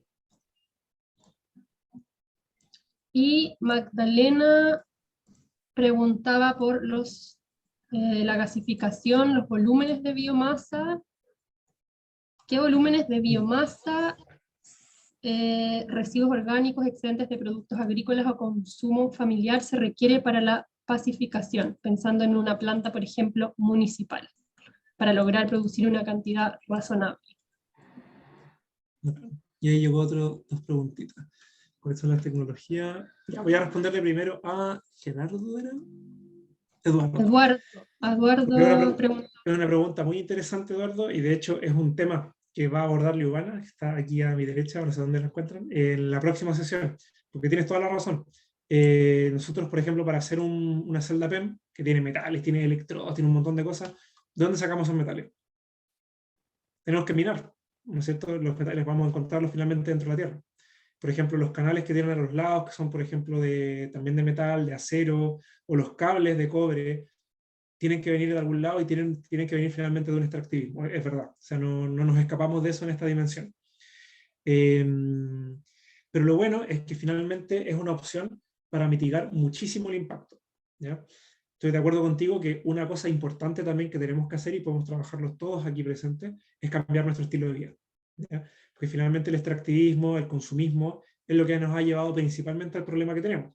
S1: Y Magdalena preguntaba por la gasificación, los volúmenes de biomasa. ¿Qué volúmenes de biomasa, residuos orgánicos, excedentes de productos agrícolas o consumo familiar se requiere para la pacificación? Pensando en una planta, por ejemplo, municipal, para lograr producir una cantidad razonable.
S2: Y ahí llegó dos preguntitas. ¿Cuáles son las tecnologías? Ya, voy a responderle primero a Gerardo, ¿era? Eduardo
S1: Eduardo preguntó.
S2: es una pregunta muy interesante, Eduardo, y de hecho es un tema que va a abordar Liubana, que está aquí a mi derecha, no sé dónde la encuentran, en la próxima sesión, porque tienes toda la razón. Nosotros, por ejemplo, para hacer una celda PEM, que tiene metales, tiene electrodos, tiene un montón de cosas, ¿de dónde sacamos esos metales? Tenemos que minar, ¿no es cierto? Los metales vamos a encontrarlos finalmente dentro de la Tierra. Por ejemplo, los canales que tienen a los lados, que son, por ejemplo, también de metal, de acero, o los cables de cobre, tienen que venir de algún lado y tienen que venir finalmente de un extractivismo, es verdad. O sea, no nos escapamos de eso en esta dimensión. Pero lo bueno es que finalmente es una opción para mitigar muchísimo el impacto, ¿ya? Estoy de acuerdo contigo que una cosa importante también que tenemos que hacer, y podemos trabajarlos todos aquí presentes, es cambiar nuestro estilo de vida, ¿ya? Porque finalmente el extractivismo, el consumismo, es lo que nos ha llevado principalmente al problema que tenemos.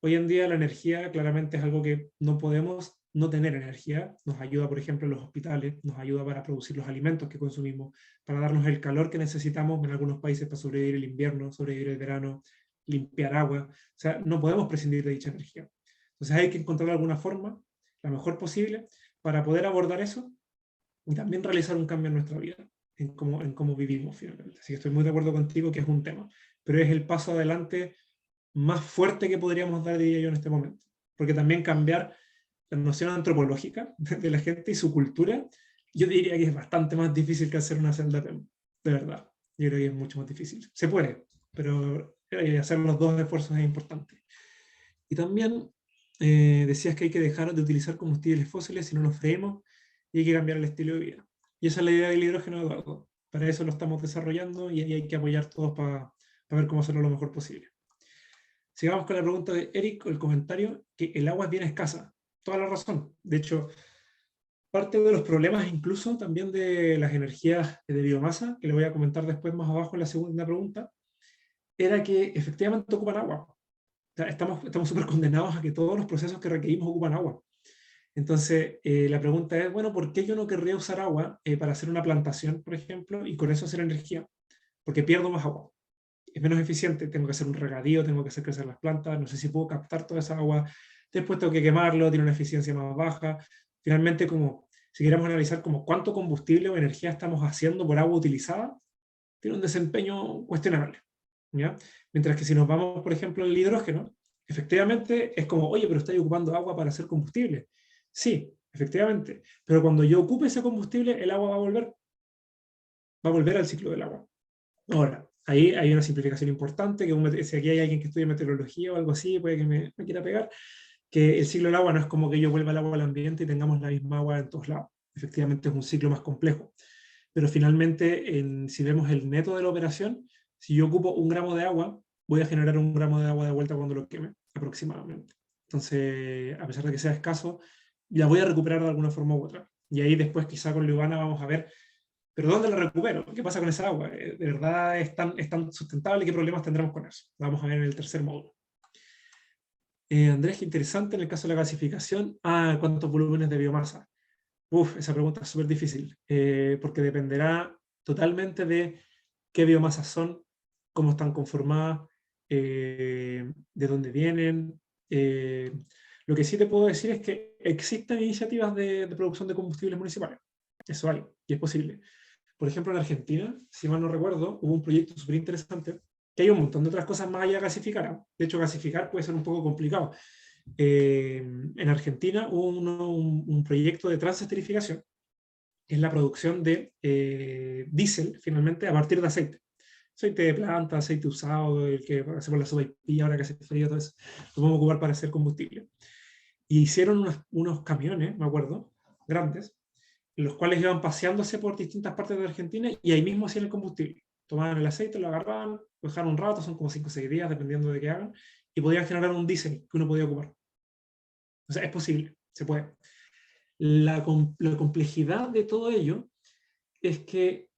S2: Hoy en día la energía claramente es algo que no podemos no tener energía. Nos ayuda, por ejemplo, en los hospitales, nos ayuda para producir los alimentos que consumimos, para darnos el calor que necesitamos en algunos países para sobrevivir el invierno, sobrevivir el verano, limpiar agua. O sea, no podemos prescindir de dicha energía. Entonces hay que encontrar alguna forma, la mejor posible, para poder abordar eso y también realizar un cambio en nuestra vida, en cómo vivimos finalmente. Así que estoy muy de acuerdo contigo que es un tema, pero es el paso adelante más fuerte que podríamos dar, diría yo, en este momento. Porque también cambiar la noción antropológica de la gente y su cultura, yo diría que es bastante más difícil que hacer una celda PEM, de verdad. Yo creo que es mucho más difícil. Se puede, pero hacer los dos esfuerzos es importante. Y también decías que hay que dejar de utilizar combustibles fósiles si no nos freemos y hay que cambiar el estilo de vida. Y esa es la idea del hidrógeno, Eduardo. Para eso lo estamos desarrollando y ahí hay que apoyar todos para ver cómo hacerlo lo mejor posible. Sigamos con la pregunta de Eric, o el comentario, que el agua es bien escasa. Toda la razón. De hecho, parte de los problemas incluso también de las energías de biomasa, que le voy a comentar después más abajo en la segunda pregunta, era que efectivamente ocupan agua. O sea, estamos súper condenados a que todos los procesos que requerimos ocupan agua. Entonces, la pregunta es, bueno, ¿por qué yo no querría usar agua para hacer una plantación, por ejemplo, y con eso hacer energía? Porque pierdo más agua. Es menos eficiente, tengo que hacer un regadío, tengo que hacer crecer las plantas, no sé si puedo captar toda esa agua, después tengo que quemarlo, tiene una eficiencia más baja. Finalmente, como si queremos analizar como cuánto combustible o energía estamos haciendo por agua utilizada, tiene un desempeño cuestionable, ¿ya? Mientras que si nos vamos, por ejemplo, al hidrógeno, efectivamente es como, oye, pero estoy ocupando agua para hacer combustible. Sí, efectivamente, pero cuando yo ocupe ese combustible, el agua va a volver al ciclo del agua. Ahora, ahí hay una simplificación importante, que si aquí hay alguien que estudia meteorología o algo así, puede que me quiera pegar, que el ciclo del agua no es como que yo vuelva el agua al ambiente y tengamos la misma agua en todos lados. Efectivamente es un ciclo más complejo. Pero finalmente, si vemos el neto de la operación, si yo ocupo 1 gramo de agua, voy a generar 1 gramo de agua de vuelta cuando lo queme, aproximadamente. Entonces, a pesar de que sea escaso, la voy a recuperar de alguna forma u otra. Y ahí después quizá con Liubana vamos a ver, ¿pero dónde la recupero? ¿Qué pasa con esa agua? ¿De verdad es tan sustentable? ¿Qué problemas tendremos con eso? Lo vamos a ver en el tercer módulo. Andrés, qué interesante en el caso de la gasificación. ¿Cuántos volúmenes de biomasa? Esa pregunta es súper difícil, porque dependerá totalmente de qué biomasas son, cómo están conformadas, de dónde vienen. Lo que sí te puedo decir es que existen iniciativas de producción de combustibles municipales. Eso hay, y es posible. Por ejemplo, en Argentina, si mal no recuerdo, hubo un proyecto súper interesante, que hay un montón de otras cosas más allá de gasificar. De hecho, gasificar puede ser un poco complicado. En Argentina hubo un proyecto de transesterificación, que es la producción de diésel, finalmente, a partir de aceite. Aceite de planta, aceite usado, el que hacemos la sopaipilla, ahora que hace frío, todo eso, lo podemos ocupar para hacer combustible. Y hicieron unos camiones, me acuerdo, grandes, los cuales iban paseándose por distintas partes de Argentina y ahí mismo hacían el combustible. Tomaban el aceite, lo agarraban, lo dejaron un rato, son como 5 o 6 días, dependiendo de qué hagan, y podían generar un diésel que uno podía ocupar. O sea, es posible, se puede. La complejidad de todo ello es que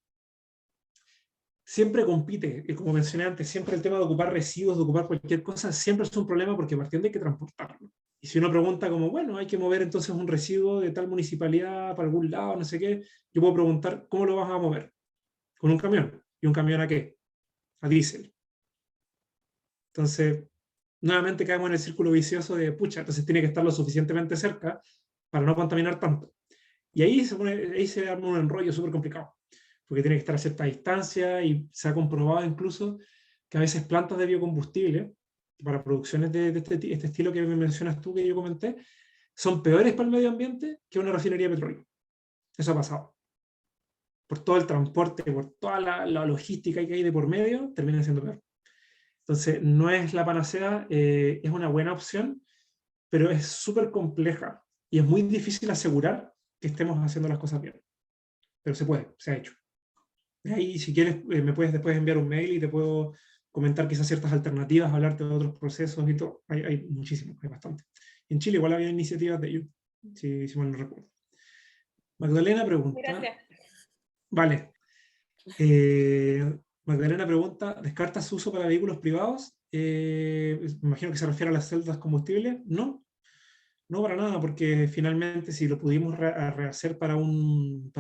S2: siempre compite, como mencioné antes, siempre el tema de ocupar residuos, de ocupar cualquier cosa, siempre es un problema porque partiendo hay que transportarlo. Y si uno pregunta como, bueno, hay que mover entonces un residuo de tal municipalidad para algún lado, no sé qué, yo puedo preguntar, ¿cómo lo vas a mover? Con un camión. ¿Y un camión a qué? A diésel. Entonces, nuevamente caemos en el círculo vicioso de, pucha, entonces tiene que estar lo suficientemente cerca para no contaminar tanto. Y ahí se arma un enrollo súper complicado. porque tiene que estar a cierta distancia, y se ha comprobado incluso que a veces plantas de biocombustible, para producciones de este estilo que me mencionas tú, que yo comenté, son peores para el medio ambiente que una refinería de petróleo. Eso ha pasado. Por todo el transporte, por toda la logística que hay de por medio, termina siendo peor. Entonces, no es la panacea, es una buena opción, pero es súper compleja y es muy difícil asegurar que estemos haciendo las cosas bien. Pero se puede, se ha hecho. De ahí, si quieres, me puedes después enviar un mail y te puedo comentar quizás ciertas alternativas, hablarte de otros procesos y todo. Hay muchísimos, hay bastante. En Chile igual había iniciativas de ellos, si mal no recuerdo. Magdalena pregunta.
S3: Gracias.
S2: Vale. Magdalena pregunta, ¿descartas su uso para vehículos privados? Me imagino que se refiere a las celdas combustibles. No, no para nada, porque finalmente si lo pudimos rehacer para un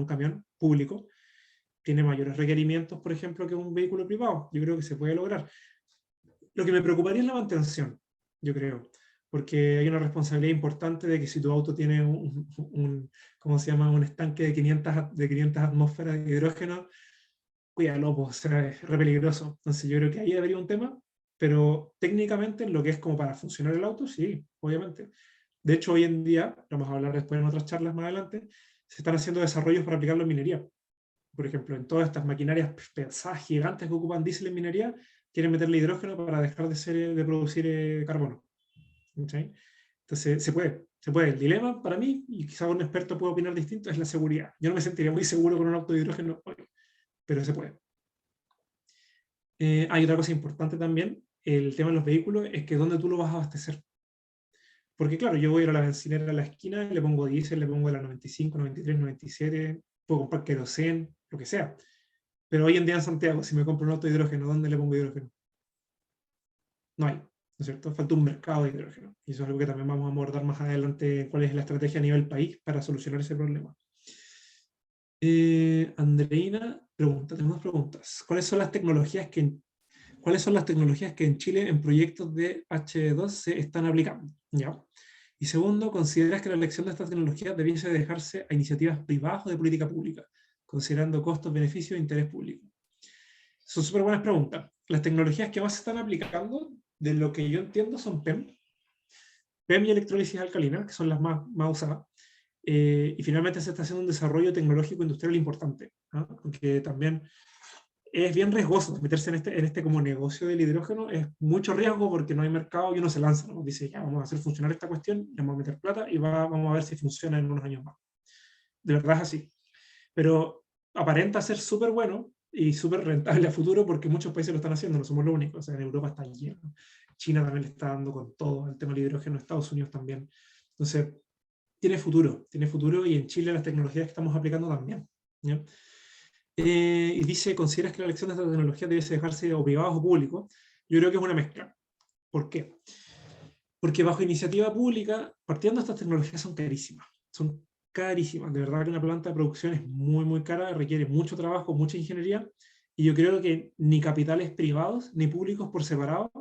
S2: camión público, tiene mayores requerimientos, por ejemplo, que un vehículo privado. Yo creo que se puede lograr. Lo que me preocuparía es la mantención, yo creo, porque hay una responsabilidad importante de que si tu auto tiene ¿cómo se llama? Un estanque de 500 atmósferas de hidrógeno, cuídalo, pues, o sea, es re peligroso. Entonces yo creo que ahí debería un tema, pero técnicamente en lo que es como para funcionar el auto, sí, obviamente. De hecho, hoy en día, vamos a hablar después en otras charlas más adelante, se están haciendo desarrollos para aplicarlo en minería. Por ejemplo, en todas estas maquinarias pesadas, gigantes que ocupan diésel en minería, quieren meterle hidrógeno para dejar de producir carbono. ¿Sí? Entonces, se puede. El dilema para mí, y quizá un experto pueda opinar distinto, es la seguridad. Yo no me sentiría muy seguro con un auto de hidrógeno hoy, pero se puede. Hay otra cosa importante también, el tema de los vehículos, es que dónde tú lo vas a abastecer. Porque claro, yo voy a ir a la bencinera a la esquina, y le pongo diésel, le pongo la 95, 93, 97, puedo comprar queroseno, lo que sea. Pero hoy en día en Santiago, si me compro un auto de hidrógeno, ¿dónde le pongo hidrógeno? No hay, ¿no es cierto? Falta un mercado de hidrógeno. Y eso es algo que también vamos a abordar más adelante, cuál es la estrategia a nivel país para solucionar ese problema. Andreina pregunta, tenemos dos preguntas. ¿Cuáles son las tecnologías que en Chile en proyectos de H2 se están aplicando? ¿Ya? Y segundo, ¿consideras que la elección de estas tecnologías debiese dejarse a iniciativas privadas o de política pública, considerando costos, beneficios e interés público? Son súper buenas preguntas. Las tecnologías que más se están aplicando, de lo que yo entiendo, son PEM y electrólisis alcalina, que son las más usadas. Y finalmente se está haciendo un desarrollo tecnológico industrial importante, ¿no? Aunque también es bien riesgoso meterse en este como negocio del hidrógeno, es mucho riesgo porque no hay mercado y uno se lanza, ¿no? Dice, ya vamos a hacer funcionar esta cuestión, le vamos a meter plata y vamos a ver si funciona en unos años más. De verdad es así. Pero aparenta ser súper bueno y súper rentable a futuro porque muchos países lo están haciendo, no somos los únicos. O sea, en Europa está lleno. China también le está dando con todo el tema del hidrógeno, Estados Unidos también. Entonces, tiene futuro y en Chile las tecnologías que estamos aplicando también. ¿Ya? Y dice, ¿consideras que la elección de esta tecnología debe dejarse o privados o públicos? Yo creo que es una mezcla. ¿Por qué? Porque bajo iniciativa pública, partiendo de estas tecnologías son carísimas. Son carísimas. De verdad que una planta de producción es muy, muy cara, requiere mucho trabajo, mucha ingeniería, y yo creo que ni capitales privados ni públicos por separado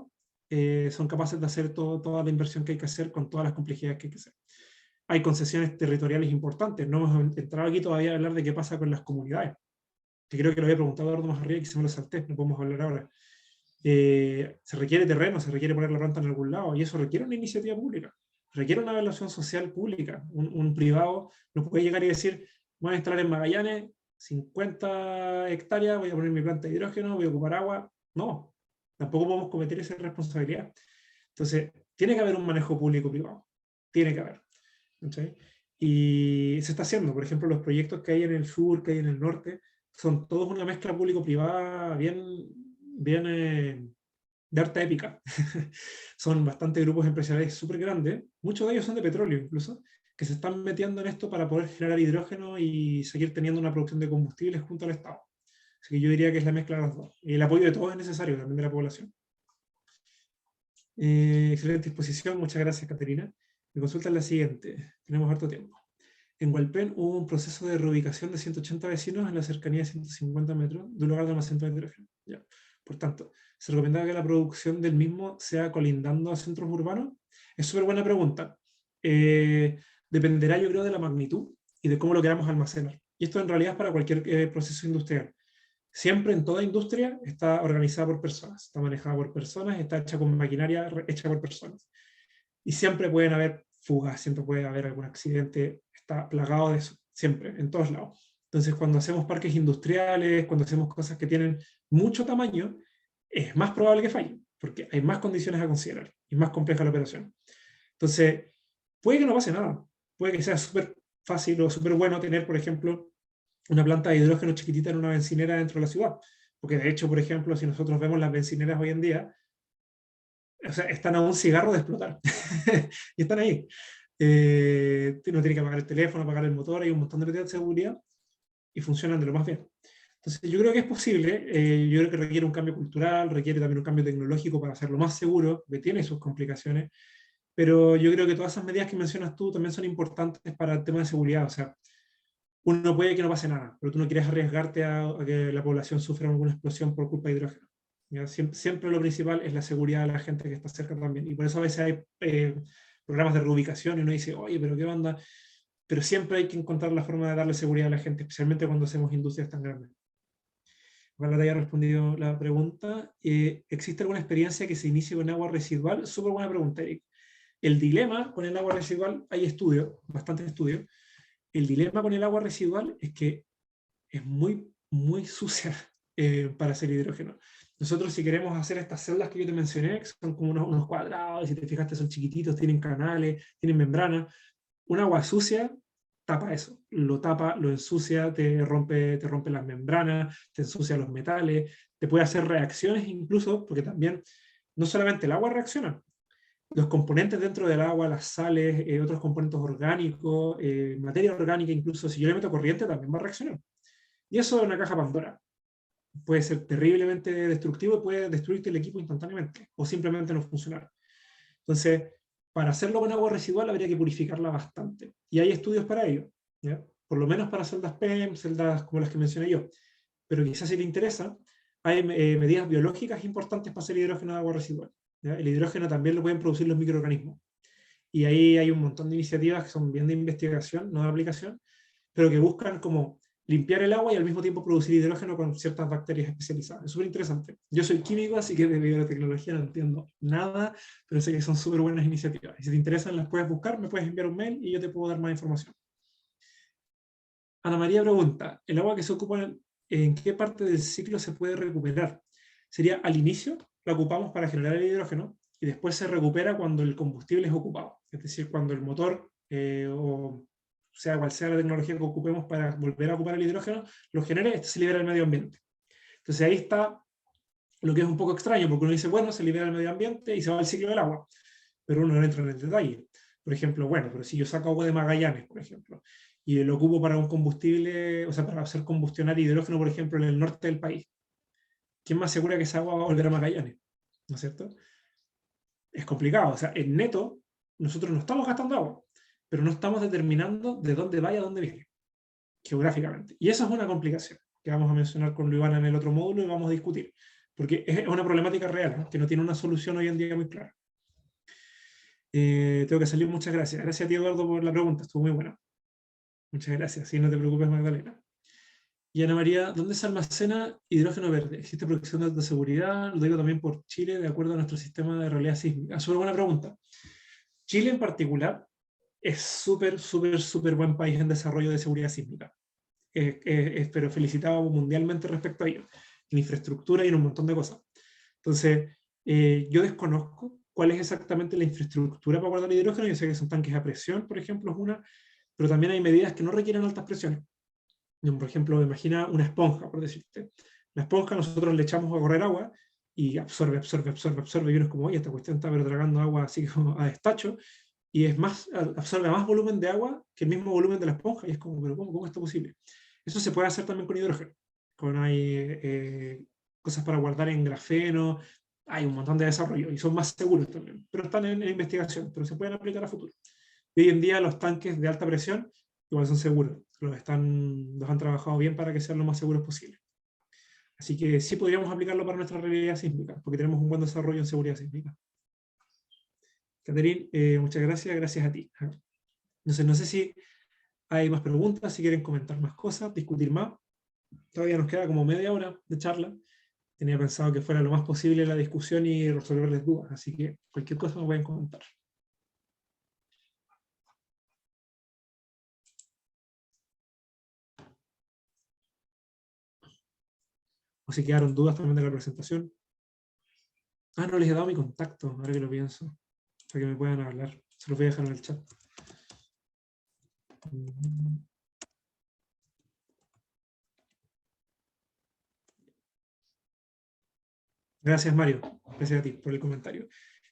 S2: son capaces de hacer toda la inversión que hay que hacer con todas las complejidades que hay que hacer. Hay concesiones territoriales importantes. No hemos entrado aquí todavía a hablar de qué pasa con las comunidades, que creo que lo había preguntado Eduardo más arriba y que se me lo salté, no podemos hablar ahora. Se requiere terreno, se requiere poner la planta en algún lado, y eso requiere una iniciativa pública, requiere una evaluación social pública. Un privado no puede llegar y decir, voy a instalar en Magallanes 50 hectáreas, voy a poner mi planta de hidrógeno, voy a ocupar agua. No, tampoco podemos cometer esa responsabilidad. Entonces, tiene que haber un manejo público-privado, tiene que haber. ¿Sí? Y se está haciendo, por ejemplo, los proyectos que hay en el sur, que hay en el norte, son todos una mezcla público-privada bien de harta épica. Son bastantes grupos empresariales súper grandes, muchos de ellos son de petróleo incluso, que se están metiendo en esto para poder generar hidrógeno y seguir teniendo una producción de combustibles junto al Estado. Así que yo diría que es la mezcla de los dos. Y el apoyo de todos es necesario, también de la población. Excelente exposición, muchas gracias, Caterina. Mi consulta es la siguiente, tenemos harto tiempo. En Hualpén hubo un proceso de reubicación de 180 vecinos en la cercanía de 150 metros de un lugar de almacenamiento de hidrógeno. Ya. Por tanto, ¿se recomienda que la producción del mismo sea colindando a centros urbanos? Es súper buena pregunta. Dependerá, yo creo, de la magnitud y de cómo lo queramos almacenar. Y esto en realidad es para cualquier proceso industrial. Siempre en toda industria está organizada por personas, está manejada por personas, está hecha con maquinaria hecha por personas. Y siempre pueden haber fugas, siempre puede haber algún accidente, está plagado de eso, siempre, en todos lados. Entonces, cuando hacemos parques industriales, cuando hacemos cosas que tienen mucho tamaño, es más probable que fallen, porque hay más condiciones a considerar y más compleja la operación. Entonces, puede que no pase nada, puede que sea súper fácil o súper bueno tener, por ejemplo, una planta de hidrógeno chiquitita en una bencinera dentro de la ciudad. Porque de hecho, por ejemplo, si nosotros vemos las bencineras hoy en día, o sea, están a un cigarro de explotar. Y están ahí. No tiene que apagar el teléfono, apagar el motor, hay un montón de medidas de seguridad y funcionan de lo más bien. Entonces, yo creo que es posible, yo creo que requiere un cambio cultural, requiere también un cambio tecnológico para hacerlo más seguro, que tiene sus complicaciones, pero yo creo que todas esas medidas que mencionas tú también son importantes para el tema de seguridad. O sea, uno puede que no pase nada, pero tú no quieres arriesgarte a que la población sufra alguna explosión por culpa de hidrógeno. ¿Ya? Siempre lo principal es la seguridad de la gente que está cerca también. Y por eso a veces hay programas de reubicación y uno dice, oye, pero qué onda. Pero siempre hay que encontrar la forma de darle seguridad a la gente, especialmente cuando hacemos industrias tan grandes. Ojalá te haya respondido la pregunta. ¿Existe alguna experiencia que se inicie con agua residual? Súper buena pregunta, Eric. El dilema con el agua residual, hay estudios, bastantes estudios. El dilema con el agua residual es que es muy, muy sucia para hacer hidrógeno. Nosotros, si queremos hacer estas celdas que yo te mencioné, que son como unos cuadrados, si te fijaste son chiquititos, tienen canales, tienen membrana, un agua sucia tapa eso, lo tapa, lo ensucia, te rompe las membranas, te ensucia los metales, te puede hacer reacciones incluso, porque también no solamente el agua reacciona, los componentes dentro del agua, las sales, otros componentes orgánicos, materia orgánica, incluso si yo le meto corriente también va a reaccionar. Y eso es una caja Pandora. Puede ser terriblemente destructivo y puede destruirte el equipo instantáneamente o simplemente no funcionar. Entonces, para hacerlo con agua residual habría que purificarla bastante. Y hay estudios para ello, ¿ya? Por lo menos para celdas PEM, celdas como las que mencioné yo. Pero quizás si te interesa, hay medidas biológicas importantes para hacer hidrógeno de agua residual. ¿Ya? El hidrógeno también lo pueden producir los microorganismos. Y ahí hay un montón de iniciativas que son bien de investigación, no de aplicación, pero que buscan como limpiar el agua y al mismo tiempo producir hidrógeno con ciertas bacterias especializadas. Es súper interesante. Yo soy químico, así que de biotecnología no entiendo nada, pero sé que son súper buenas iniciativas. Y si te interesan, las puedes buscar, me puedes enviar un mail y yo te puedo dar más información. Ana María pregunta, ¿el agua que se ocupa en qué parte del ciclo se puede recuperar? Sería al inicio, la ocupamos para generar el hidrógeno y después se recupera cuando el combustible es ocupado. Es decir, cuando el motor o sea cual sea la tecnología que ocupemos para volver a ocupar el hidrógeno, lo genere, se libera el medio ambiente. Entonces ahí está lo que es un poco extraño, porque uno dice, bueno, se libera el medio ambiente y se va al ciclo del agua, pero uno no entra en el detalle. Por ejemplo, bueno, pero si yo saco agua de Magallanes, por ejemplo, y lo ocupo para un combustible, o sea, para hacer combustionar hidrógeno, por ejemplo, en el norte del país, ¿quién más asegura que esa agua va a volver a Magallanes? ¿No es cierto? Es complicado, o sea, en neto, nosotros no estamos gastando agua, pero no estamos determinando de dónde va y a dónde viene, geográficamente. Y eso es una complicación que vamos a mencionar con Luivana en el otro módulo y vamos a discutir, porque es una problemática real, ¿no? Que no tiene una solución hoy en día muy clara. Tengo que salir, muchas gracias. Gracias a ti, Eduardo, por la pregunta, estuvo muy buena. Muchas gracias, sí, no te preocupes, Magdalena. Y Ana María, ¿dónde se almacena hidrógeno verde? ¿Existe protección de alta seguridad? Lo digo también por Chile, de acuerdo a nuestro sistema de realidad sísmica. Súper buena pregunta. Chile en particular es súper buen país en desarrollo de seguridad sísmica. Pero felicitado mundialmente respecto a ello, en infraestructura y en un montón de cosas. Entonces, yo desconozco cuál es exactamente la infraestructura para guardar hidrógeno. Yo sé que son tanques a presión, por ejemplo, es una, pero también hay medidas que no requieren altas presiones. Por ejemplo, imagina una esponja, por decirte. La esponja nosotros le echamos a correr agua y absorbe, y uno es como, oye, esta cuestión está pero tragando agua así como a destacho, y es más, absorbe más volumen de agua que el mismo volumen de la esponja, y es como, pero ¿cómo es esto posible? Eso se puede hacer también con hidrógeno. Hay cosas para guardar en grafeno, hay un montón de desarrollo, y son más seguros también, pero están en investigación, pero se pueden aplicar a futuro. Y hoy en día los tanques de alta presión igual son seguros, los han trabajado bien para que sean lo más seguros posible. Así que sí podríamos aplicarlo para nuestra realidad sísmica, porque tenemos un buen desarrollo en seguridad sísmica. Caterín, muchas gracias, gracias a ti. Entonces, no sé si hay más preguntas, si quieren comentar más cosas, discutir más. Todavía nos queda como media hora de charla. Tenía pensado que fuera lo más posible la discusión y resolverles dudas, así que cualquier cosa me pueden comentar. O si quedaron dudas también de la presentación. Ah, no les he dado mi contacto, ahora que lo pienso, para que me puedan hablar. Se los voy a dejar en el chat. Gracias, Mario. Gracias a ti por el comentario.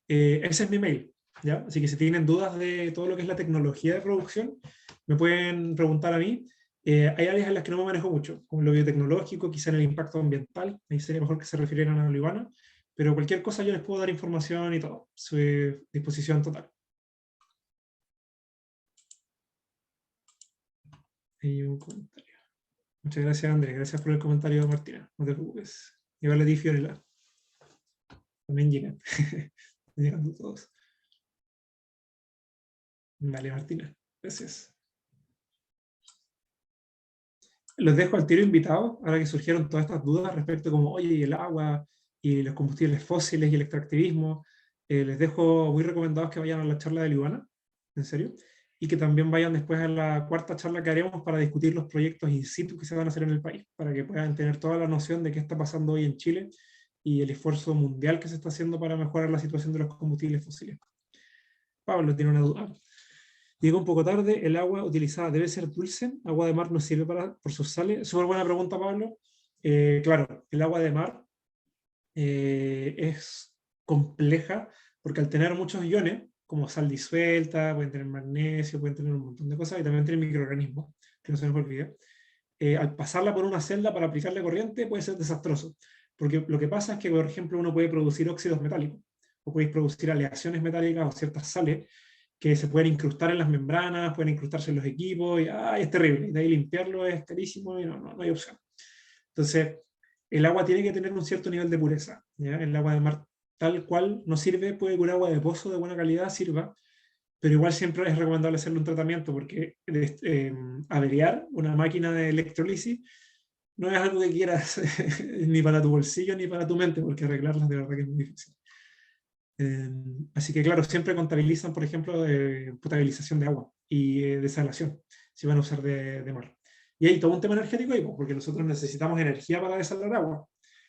S2: Ese es mi mail, ¿ya? Así que si tienen dudas de todo lo que es la tecnología de producción, me pueden preguntar a mí. Hay áreas en las que no me manejo mucho, como lo biotecnológico, quizá en el impacto ambiental, ahí sería mejor que se refirieran a Olivana, pero cualquier cosa yo les puedo dar información y todo, su disposición total. Hay un comentario. Muchas gracias, Andrés. Gracias por el comentario, Martina. No te preocupes. Igual a ti, Fiorella. También llegan. Llegando todos. Vale, Martina. Gracias. Los dejo al tiro invitados, ahora que surgieron todas estas dudas respecto como, oye, y el agua, y los combustibles fósiles, y el extractivismo. Les dejo muy recomendados que vayan a la charla de Libana, en serio, y que también vayan después a la cuarta charla que haremos para discutir los proyectos in situ que se van a hacer en el país, para que puedan tener toda la noción de qué está pasando hoy en Chile y el esfuerzo mundial que se está haciendo para mejorar la situación de los combustibles fósiles. Pablo tiene una duda. Llegó un poco tarde, ¿el agua utilizada debe ser dulce? ¿Agua de mar no sirve por sus sales? Súper buena pregunta, Pablo. Claro, el agua de mar es compleja porque al tener muchos iones, como sal disuelta, pueden tener magnesio, pueden tener un montón de cosas, y también tienen microorganismos, que no se nos olvide. Al pasarla por una celda para aplicarle corriente puede ser desastroso, porque lo que pasa es que, por ejemplo, uno puede producir óxidos metálicos, o podéis producir aleaciones metálicas o ciertas sales que se pueden incrustar en las membranas, pueden incrustarse en los equipos, y es terrible, y de ahí limpiarlo es carísimo y no hay opción. Entonces, el agua tiene que tener un cierto nivel de pureza, ¿ya? El agua de mar tal cual no sirve, puede que un agua de pozo de buena calidad sirva, pero igual siempre es recomendable hacerle un tratamiento, porque averiar una máquina de electrolisis no es algo que quieras ni para tu bolsillo ni para tu mente, porque arreglarlas de verdad que es muy difícil. Así que claro, siempre contabilizan, por ejemplo, potabilización de agua y desalación, si van a usar de mar. Y hay todo un tema energético ahí, porque nosotros necesitamos energía para desalar agua.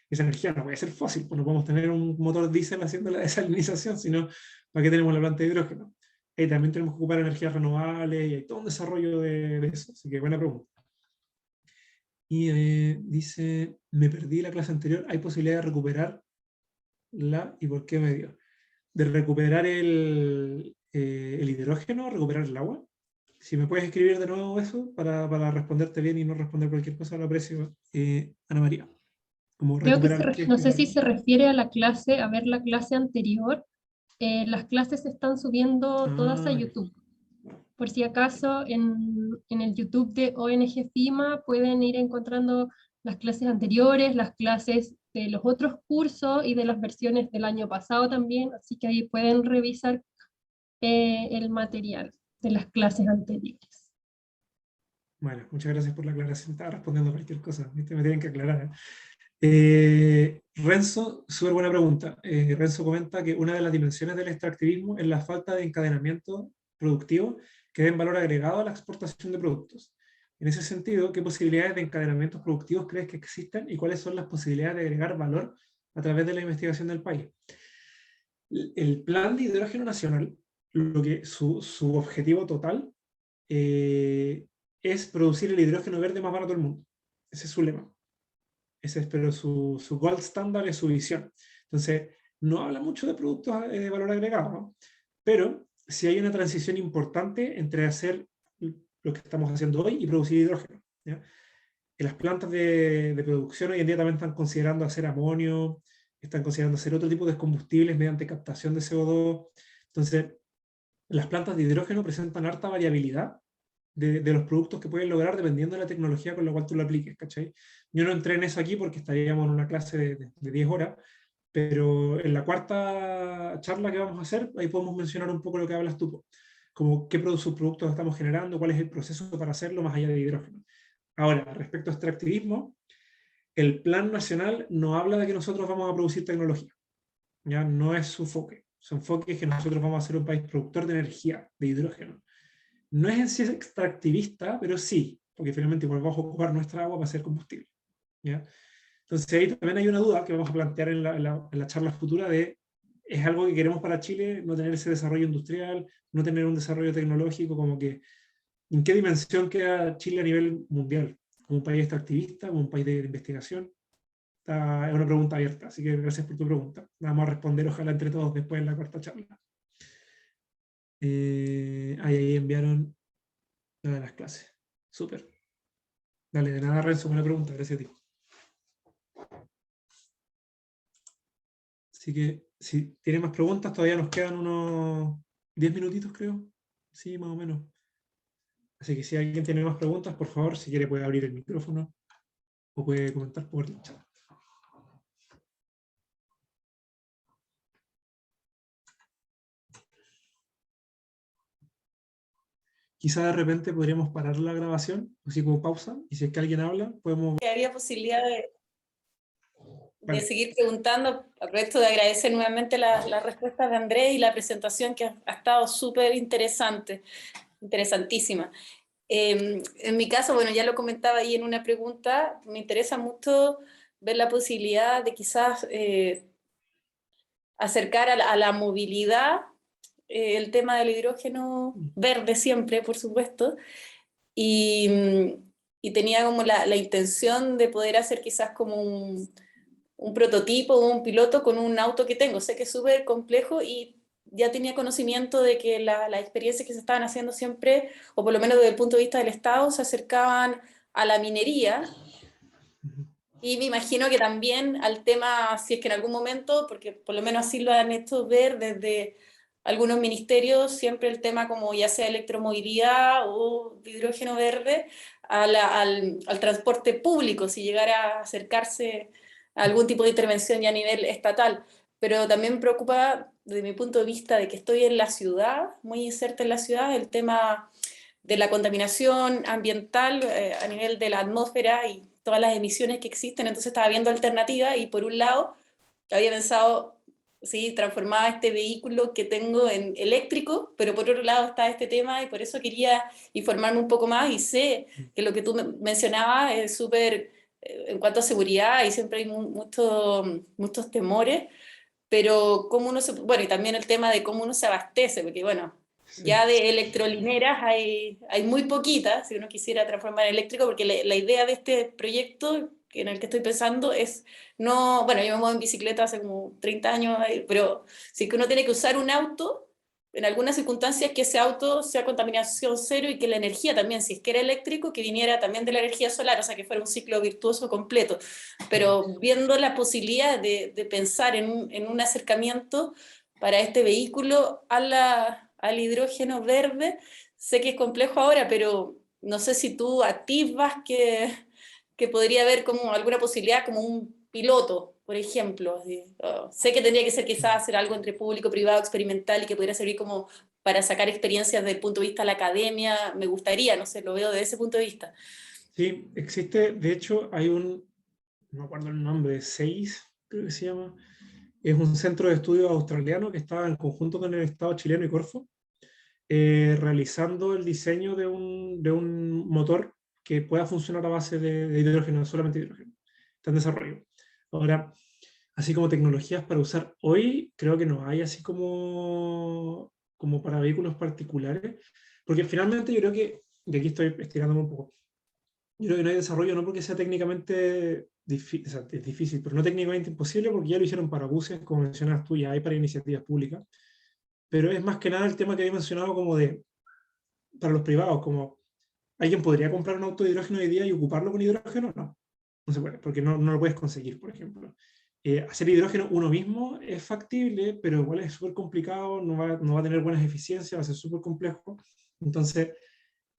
S2: Esa energía no puede ser fósil, pues no podemos tener un motor diésel haciendo la desalinización, sino ¿para qué tenemos la planta de hidrógeno? Y también tenemos que ocupar energías renovables y hay todo un desarrollo de eso. Así que buena pregunta. Y dice, me perdí la clase anterior, ¿hay posibilidad de recuperarla? ¿Y por qué me dio? De recuperar el hidrógeno, recuperar el agua. Si me puedes escribir de nuevo eso para responderte bien y no responder cualquier cosa, lo aprecio, Ana María. Como
S1: Creo que
S2: recuperar qué.
S1: no sé si se refiere a la clase, a ver la clase anterior. Las clases se están subiendo todas a
S2: Ya.
S1: YouTube. Por si acaso, en el YouTube de ONG FIMA pueden ir encontrando las clases anteriores, las clases de los otros cursos y de las versiones del año pasado también, así que ahí pueden revisar el material de las clases anteriores.
S2: Bueno, muchas gracias por la aclaración. Estaba respondiendo a cualquier cosa. Me tienen que aclarar. Renzo, súper buena pregunta. Renzo comenta que una de las dimensiones del extractivismo es la falta de encadenamiento productivo que den valor agregado a la exportación de productos. En ese sentido, ¿qué posibilidades de encadenamientos productivos crees que existen y cuáles son las posibilidades de agregar valor a través de la investigación del país? El plan de hidrógeno nacional, su objetivo total es producir el hidrógeno verde más barato del mundo. Ese es su lema. Ese es, pero su gold standard es su visión. Entonces, no habla mucho de productos de valor agregado, ¿no? Pero sí hay una transición importante entre hacer lo que estamos haciendo hoy y producir hidrógeno, ¿ya? En las plantas de producción hoy en día también están considerando hacer amonio, están considerando hacer otro tipo de combustibles mediante captación de CO2. Entonces, las plantas de hidrógeno presentan harta variabilidad de los productos que pueden lograr dependiendo de la tecnología con la cual tú lo apliques, ¿cachai? Yo no entré en eso aquí porque estaríamos en una clase de 10 horas, pero en la cuarta charla que vamos a hacer, ahí podemos mencionar un poco lo que hablas tú. como qué subproductos estamos generando, cuál es el proceso para hacerlo más allá de hidrógeno. Ahora, respecto a extractivismo, el Plan Nacional no habla de que nosotros vamos a producir tecnología, ¿ya? No es su enfoque. Su enfoque es que nosotros vamos a ser un país productor de energía, de hidrógeno. No es en sí extractivista, pero sí, porque finalmente igual vamos a ocupar nuestra agua para hacer combustible, ¿ya? Entonces ahí también hay una duda que vamos a plantear en la charla futura de, ¿es algo que queremos para Chile, no tener ese desarrollo industrial, no tener un desarrollo tecnológico, como que, ¿en qué dimensión queda Chile a nivel mundial? ¿Como un país extractivista, como un país de investigación? Es una pregunta abierta, así que gracias por tu pregunta. Vamos a responder, ojalá entre todos, después en la cuarta charla. Ahí enviaron la de las clases. Súper. Dale, de nada, Renzo, buena pregunta, gracias a ti. Así que, si tienen más preguntas, todavía nos quedan unos 10 minutitos, creo. Sí, más o menos. Así que si alguien tiene más preguntas, por favor, si quiere puede abrir el micrófono o puede comentar por el chat. Quizá de repente podríamos parar la grabación, así como pausa, y si es que alguien habla, podemos...
S3: Habría posibilidad de
S2: Vale.
S3: seguir preguntando. Aprovecho de agradecer nuevamente las respuestas de Andrés y la presentación que ha estado súper interesante, interesantísima. En mi caso, bueno, ya lo comentaba ahí en una pregunta, me interesa mucho ver la posibilidad de quizás acercar a la movilidad el tema del hidrógeno verde siempre, por supuesto, y tenía como la intención de poder hacer quizás como un prototipo o un piloto con un auto que tengo. Sé que es súper complejo y ya tenía conocimiento de que las experiencias que se estaban haciendo siempre, o por lo menos desde el punto de vista del Estado, se acercaban a la minería. Y me imagino que también al tema, si es que en algún momento, porque por lo menos así lo han hecho ver desde algunos ministerios, siempre el tema como ya sea electromovilidad o hidrógeno verde, al transporte público, si llegara a acercarse a algún tipo de intervención ya a nivel estatal. Pero también me preocupa, desde mi punto de vista, de que estoy en la ciudad, muy inserta en la ciudad, el tema de la contaminación ambiental a nivel de la atmósfera y todas las emisiones que existen. Entonces estaba viendo alternativas y por un lado había pensado, sí, transformaba este vehículo que tengo en eléctrico, pero por otro lado está este tema y por eso quería informarme un poco más y sé que lo que tú mencionabas es súper en cuanto a seguridad y siempre hay muchos temores, pero cómo uno se, bueno, y también el tema de cómo uno se abastece, porque bueno,
S2: Sí.
S3: ya de electrolineras hay muy poquitas, si uno quisiera transformar en eléctrico, porque la idea de este proyecto en el que estoy pensando es, no, bueno, yo me muevo en bicicleta hace como 30 años, pero si es que uno tiene que usar un auto, en algunas circunstancias que ese auto sea contaminación cero y que la energía también, si es que era eléctrico, que viniera también de la energía solar, o sea, que fuera un ciclo virtuoso completo. Pero viendo la posibilidad de pensar en un acercamiento para este vehículo al hidrógeno verde, sé que es complejo ahora, pero no sé si tú atisbas que podría haber como alguna posibilidad, como un piloto, por ejemplo. Sé que tendría que ser quizás hacer algo entre público, privado, experimental y que pudiera servir como para sacar experiencias desde el punto de vista de la academia. Me gustaría, no sé, lo veo desde ese punto de vista.
S2: Sí, existe, de hecho, hay no me acuerdo el nombre, SEIS, creo que se llama. Es un centro de estudio australiano que está en conjunto con el Estado chileno y Corfo, realizando el diseño de un motor que pueda funcionar a base de hidrógeno, solamente hidrógeno. Está en desarrollo. Ahora, así como tecnologías para usar hoy, creo que no hay así como para vehículos particulares, porque finalmente yo creo que, y aquí estoy estirándome un poco, yo creo que no hay desarrollo no porque sea técnicamente difícil, o sea, es difícil, pero no técnicamente imposible, porque ya lo hicieron para buses, como mencionas tú, ya hay para iniciativas públicas, pero es más que nada el tema que había mencionado como para los privados, como ¿alguien podría comprar un auto de hidrógeno hoy día y ocuparlo con hidrógeno? No, no se puede, porque no lo puedes conseguir, por ejemplo. Hacer hidrógeno uno mismo es factible, pero igual es súper complicado, no va a tener buenas eficiencias, va a ser súper complejo. Entonces,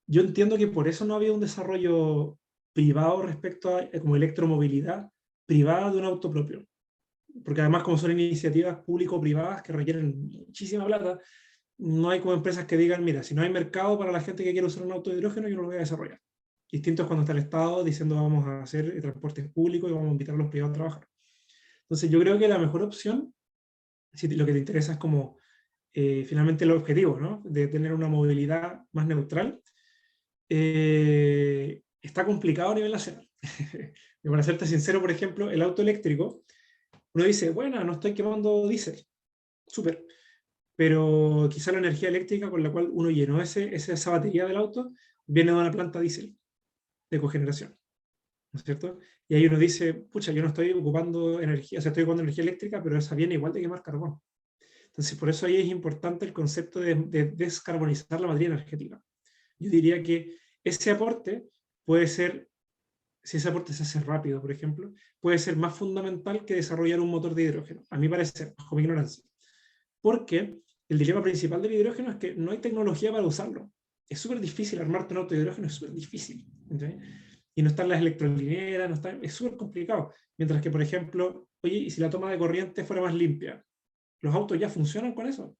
S2: yo entiendo que por eso no había un desarrollo privado respecto a como electromovilidad privada de un auto propio. Porque además como son iniciativas público-privadas que requieren muchísima plata, no hay como empresas que digan, mira, si no hay mercado para la gente que quiere usar un auto de hidrógeno, yo no lo voy a desarrollar. Distinto es cuando está el Estado diciendo vamos a hacer transportes públicos y vamos a invitar a los privados a trabajar. Entonces yo creo que la mejor opción, si lo que te interesa es como finalmente el objetivo, ¿no? De tener una movilidad más neutral, está complicado a nivel nacional. Y para serte sincero, por ejemplo, el auto eléctrico, uno dice, bueno, no estoy quemando diésel, súper, pero quizá la energía eléctrica con la cual uno llenó esa batería del auto viene de una planta diésel de cogeneración, ¿no es cierto? Y ahí uno dice, pucha, yo no estoy ocupando energía, o sea, estoy ocupando energía eléctrica, pero esa viene igual de quemar carbón. Entonces, por eso ahí es importante el concepto de descarbonizar la materia energética. Yo diría que ese aporte puede ser, si ese aporte se hace rápido, por ejemplo, puede ser más fundamental que desarrollar un motor de hidrógeno, a mi parecer, bajo mi ignorancia. Porque el dilema principal del hidrógeno es que no hay tecnología para usarlo. Es súper difícil armarte un auto de hidrógeno, es súper difícil. ¿Entiendes? Y no están las electrolineras, no está, es súper complicado. Mientras que, por ejemplo, oye, ¿y si la toma de corriente fuera más limpia? Los autos ya funcionan con eso.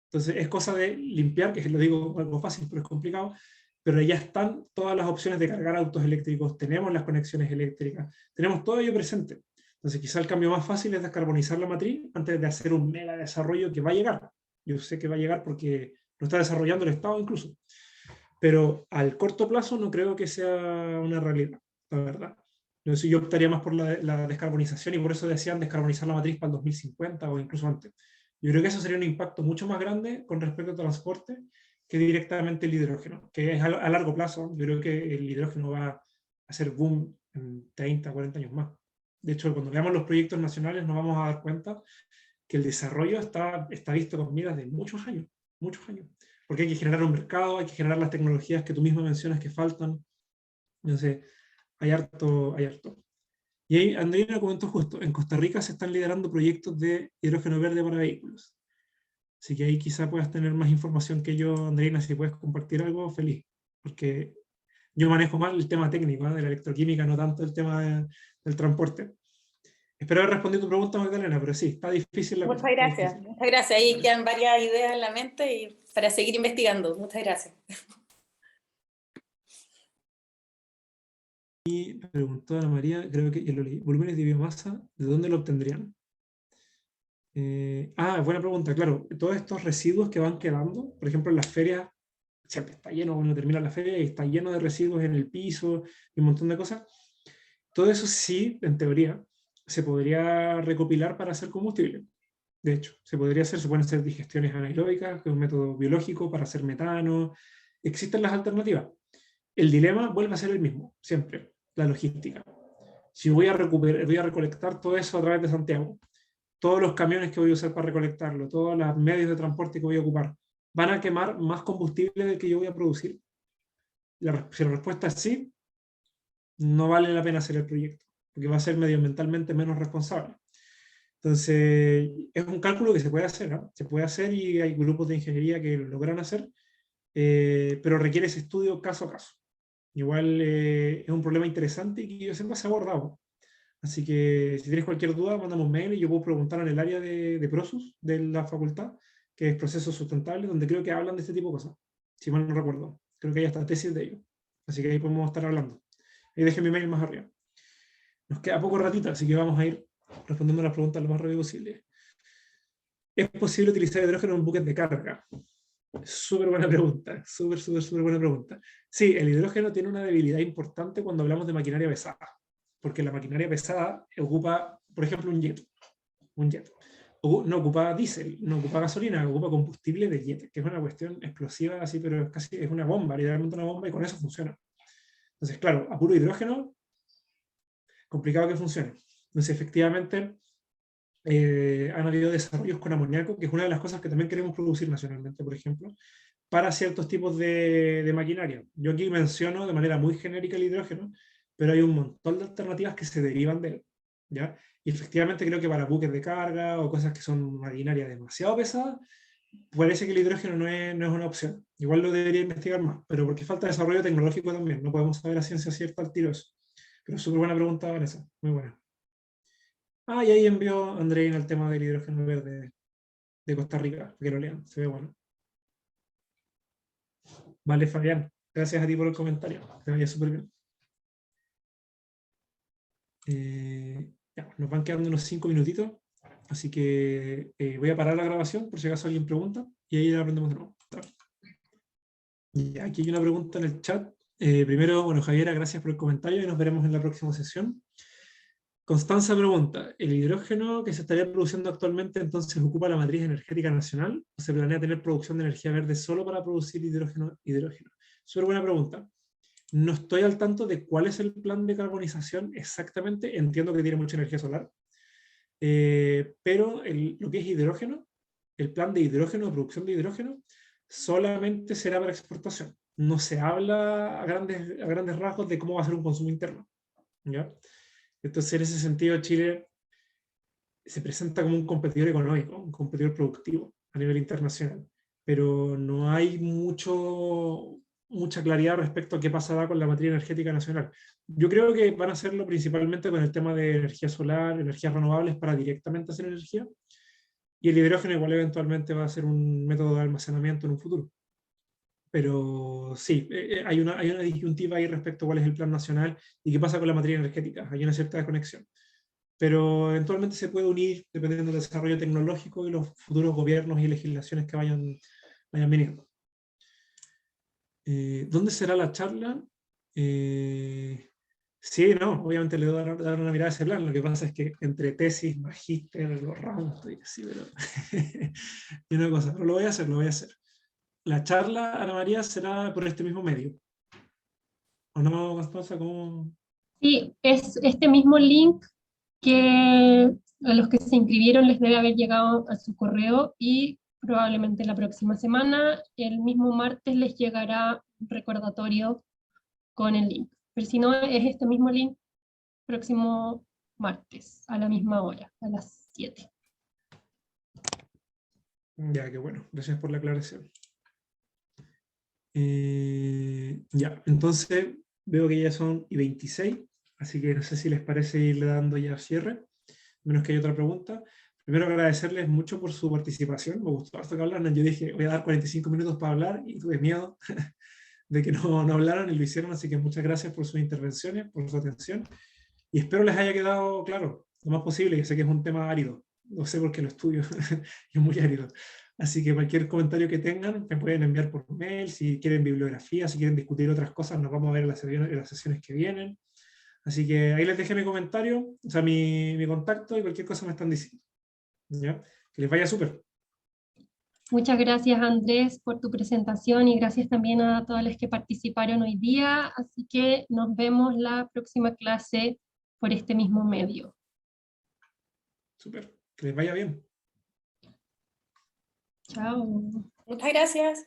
S2: Entonces es cosa de limpiar, que lo digo algo fácil, pero es complicado, pero ya están todas las opciones de cargar autos eléctricos, tenemos las conexiones eléctricas, tenemos todo ello presente. Entonces quizá el cambio más fácil es descarbonizar la matriz antes de hacer un mega desarrollo que va a llegar. Yo sé que va a llegar porque lo está desarrollando el Estado incluso. Pero al corto plazo no creo que sea una realidad, la verdad. Entonces yo optaría más por la descarbonización y por eso decían descarbonizar la matriz para el 2050 o incluso antes. Yo creo que eso sería un impacto mucho más grande con respecto al transporte que directamente el hidrógeno, que es a largo plazo. Yo creo que el hidrógeno va a hacer boom en 30, 40 años más. De hecho, cuando veamos los proyectos nacionales nos vamos a dar cuenta que el desarrollo está visto con miras de muchos años, porque hay que generar un mercado, hay que generar las tecnologías que tú mismo mencionas que faltan. Entonces, hay harto, hay harto. Y ahí Andreina comentó justo, en Costa Rica se están liderando proyectos de hidrógeno verde para vehículos. Así que ahí quizá puedas tener más información que yo, Andreina, si puedes compartir algo, feliz. Porque yo manejo más el tema técnico, ¿no? De la electroquímica, no tanto el tema del transporte. Espero haber respondido tu pregunta, Magdalena, pero sí, está difícil la cosa.
S3: Muchas gracias, muchas gracias. Ahí quedan varias ideas en la mente y para seguir investigando. Muchas gracias.
S2: Y preguntó Ana María, creo que ya lo leí, volúmenes de biomasa, ¿de dónde lo obtendrían? Buena pregunta, claro. Todos estos residuos que van quedando, por ejemplo, en las ferias, siempre está lleno, uno termina la feria y está lleno de residuos en el piso y un montón de cosas. Todo eso sí, en teoría, se podría recopilar para hacer combustible. De hecho, se pueden hacer digestiones anaeróbicas, que es un método biológico para hacer metano. Existen las alternativas. El dilema vuelve a ser el mismo, siempre, la logística. Si voy a recolectar todo eso a través de Santiago, todos los camiones que voy a usar para recolectarlo, todos los medios de transporte que voy a ocupar, ¿van a quemar más combustible del que yo voy a producir? Si la respuesta es sí, no vale la pena hacer el proyecto, porque va a ser medioambientalmente menos responsable. Entonces, es un cálculo que se puede hacer, ¿no? Se puede hacer y hay grupos de ingeniería que lo logran hacer, pero requiere ese estudio caso a caso. Igual es un problema interesante y que yo siempre se ha abordado. Así que si tienes cualquier duda, mándame un mail y yo puedo preguntar en el área de PROSUS de la facultad, que es Procesos Sustentables, donde creo que hablan de este tipo de cosas. Si mal no recuerdo. Creo que hay hasta tesis de ello. Así que ahí podemos estar hablando. Ahí dejé mi mail más arriba. Nos queda poco ratito, así que vamos a ir respondiendo las preguntas lo más rápido posible. ¿Es posible utilizar hidrógeno en buques de carga? Súper buena pregunta, súper buena pregunta. Sí, el hidrógeno tiene una debilidad importante cuando hablamos de maquinaria pesada, porque la maquinaria pesada ocupa, por ejemplo, un jet. No ocupa diésel, no ocupa gasolina, ocupa combustible de jet, que es una cuestión explosiva así, pero es una bomba, literalmente una bomba, y con eso funciona. Entonces, claro, a puro hidrógeno, complicado que funcione. Entonces, efectivamente, han habido desarrollos con amoníaco, que es una de las cosas que también queremos producir nacionalmente, por ejemplo, para ciertos tipos de maquinaria. Yo aquí menciono de manera muy genérica el hidrógeno, pero hay un montón de alternativas que se derivan de él, ¿ya? Y efectivamente creo que para buques de carga o cosas que son maquinaria demasiado pesada, parece que el hidrógeno no es una opción. Igual lo debería investigar más, pero porque falta desarrollo tecnológico también, no podemos saber a ciencia cierta al tiro eso. Pero súper buena pregunta, Vanessa, muy buena. Y ahí envió Andreina el tema del hidrógeno verde de Costa Rica, que lo lean, se ve bueno. Vale, Fabián, gracias a ti por el comentario, te vaya súper bien. Ya, nos van quedando unos 5 minutitos, así que voy a parar la grabación por si acaso alguien pregunta y ahí aprendemos de nuevo. Y aquí hay una pregunta en el chat. Primero, bueno, Javiera, gracias por el comentario y nos veremos en la próxima sesión. Constanza pregunta, ¿el hidrógeno que se estaría produciendo actualmente entonces ocupa la matriz energética nacional o se planea tener producción de energía verde solo para producir hidrógeno? Súper buena pregunta. No estoy al tanto de cuál es el plan de carbonización exactamente, entiendo que tiene mucha energía solar, pero lo que es hidrógeno, el plan de hidrógeno, de producción de hidrógeno, solamente será para exportación. No se habla a grandes rasgos de cómo va a ser un consumo interno, ¿ya? Entonces, en ese sentido, Chile se presenta como un competidor económico, un competidor productivo a nivel internacional, pero no hay mucha claridad respecto a qué pasará con la matriz energética nacional. Yo creo que van a hacerlo principalmente con el tema de energía solar, energías renovables para directamente hacer energía, y el hidrógeno igual eventualmente va a ser un método de almacenamiento en un futuro. Pero sí, hay una disyuntiva ahí respecto a cuál es el plan nacional y qué pasa con la materia energética. Hay una cierta desconexión. Pero eventualmente se puede unir dependiendo del desarrollo tecnológico y los futuros gobiernos y legislaciones que vayan viniendo. ¿Dónde será la charla? Sí, no, obviamente le voy a dar una mirada a ese plan. Lo que pasa es que entre tesis, magíster, los ramos, estoy así, pero y una cosa, pero lo voy a hacer. La charla, Ana María, será por este mismo medio. ¿O no, Constanza? ¿Cómo?
S1: Sí, es este mismo link que a los que se inscribieron les debe haber llegado a su correo y probablemente la próxima semana, el mismo martes, les llegará un recordatorio con el link. Pero si no, es este mismo link próximo martes, a la misma hora, a las 7.
S2: Ya, qué bueno. Gracias por la aclaración. Ya, entonces veo que ya son y 26, así que no sé si les parece irle dando ya cierre, menos que hay otra pregunta. Primero agradecerles mucho por su participación, me gustó harto que hablaran. Yo dije, voy a dar 45 minutos para hablar y tuve miedo de que no hablaran y lo hicieron, así que muchas gracias por sus intervenciones, por su atención y espero les haya quedado claro lo más posible. Yo sé que es un tema árido, lo sé porque lo estudio, es muy árido. Así que cualquier comentario que tengan me pueden enviar por mail, si quieren bibliografía, si quieren discutir otras cosas, nos vamos a ver en las sesiones que vienen. Así que ahí les dejé mi comentario, o sea, mi contacto y cualquier cosa me están diciendo. ¿Ya? Que les vaya súper.
S1: Muchas gracias, Andrés, por tu presentación y gracias también a todas las que participaron hoy día. Así que nos vemos la próxima clase por este mismo medio.
S2: Súper, que les vaya bien.
S1: Chao.
S3: Muchas gracias.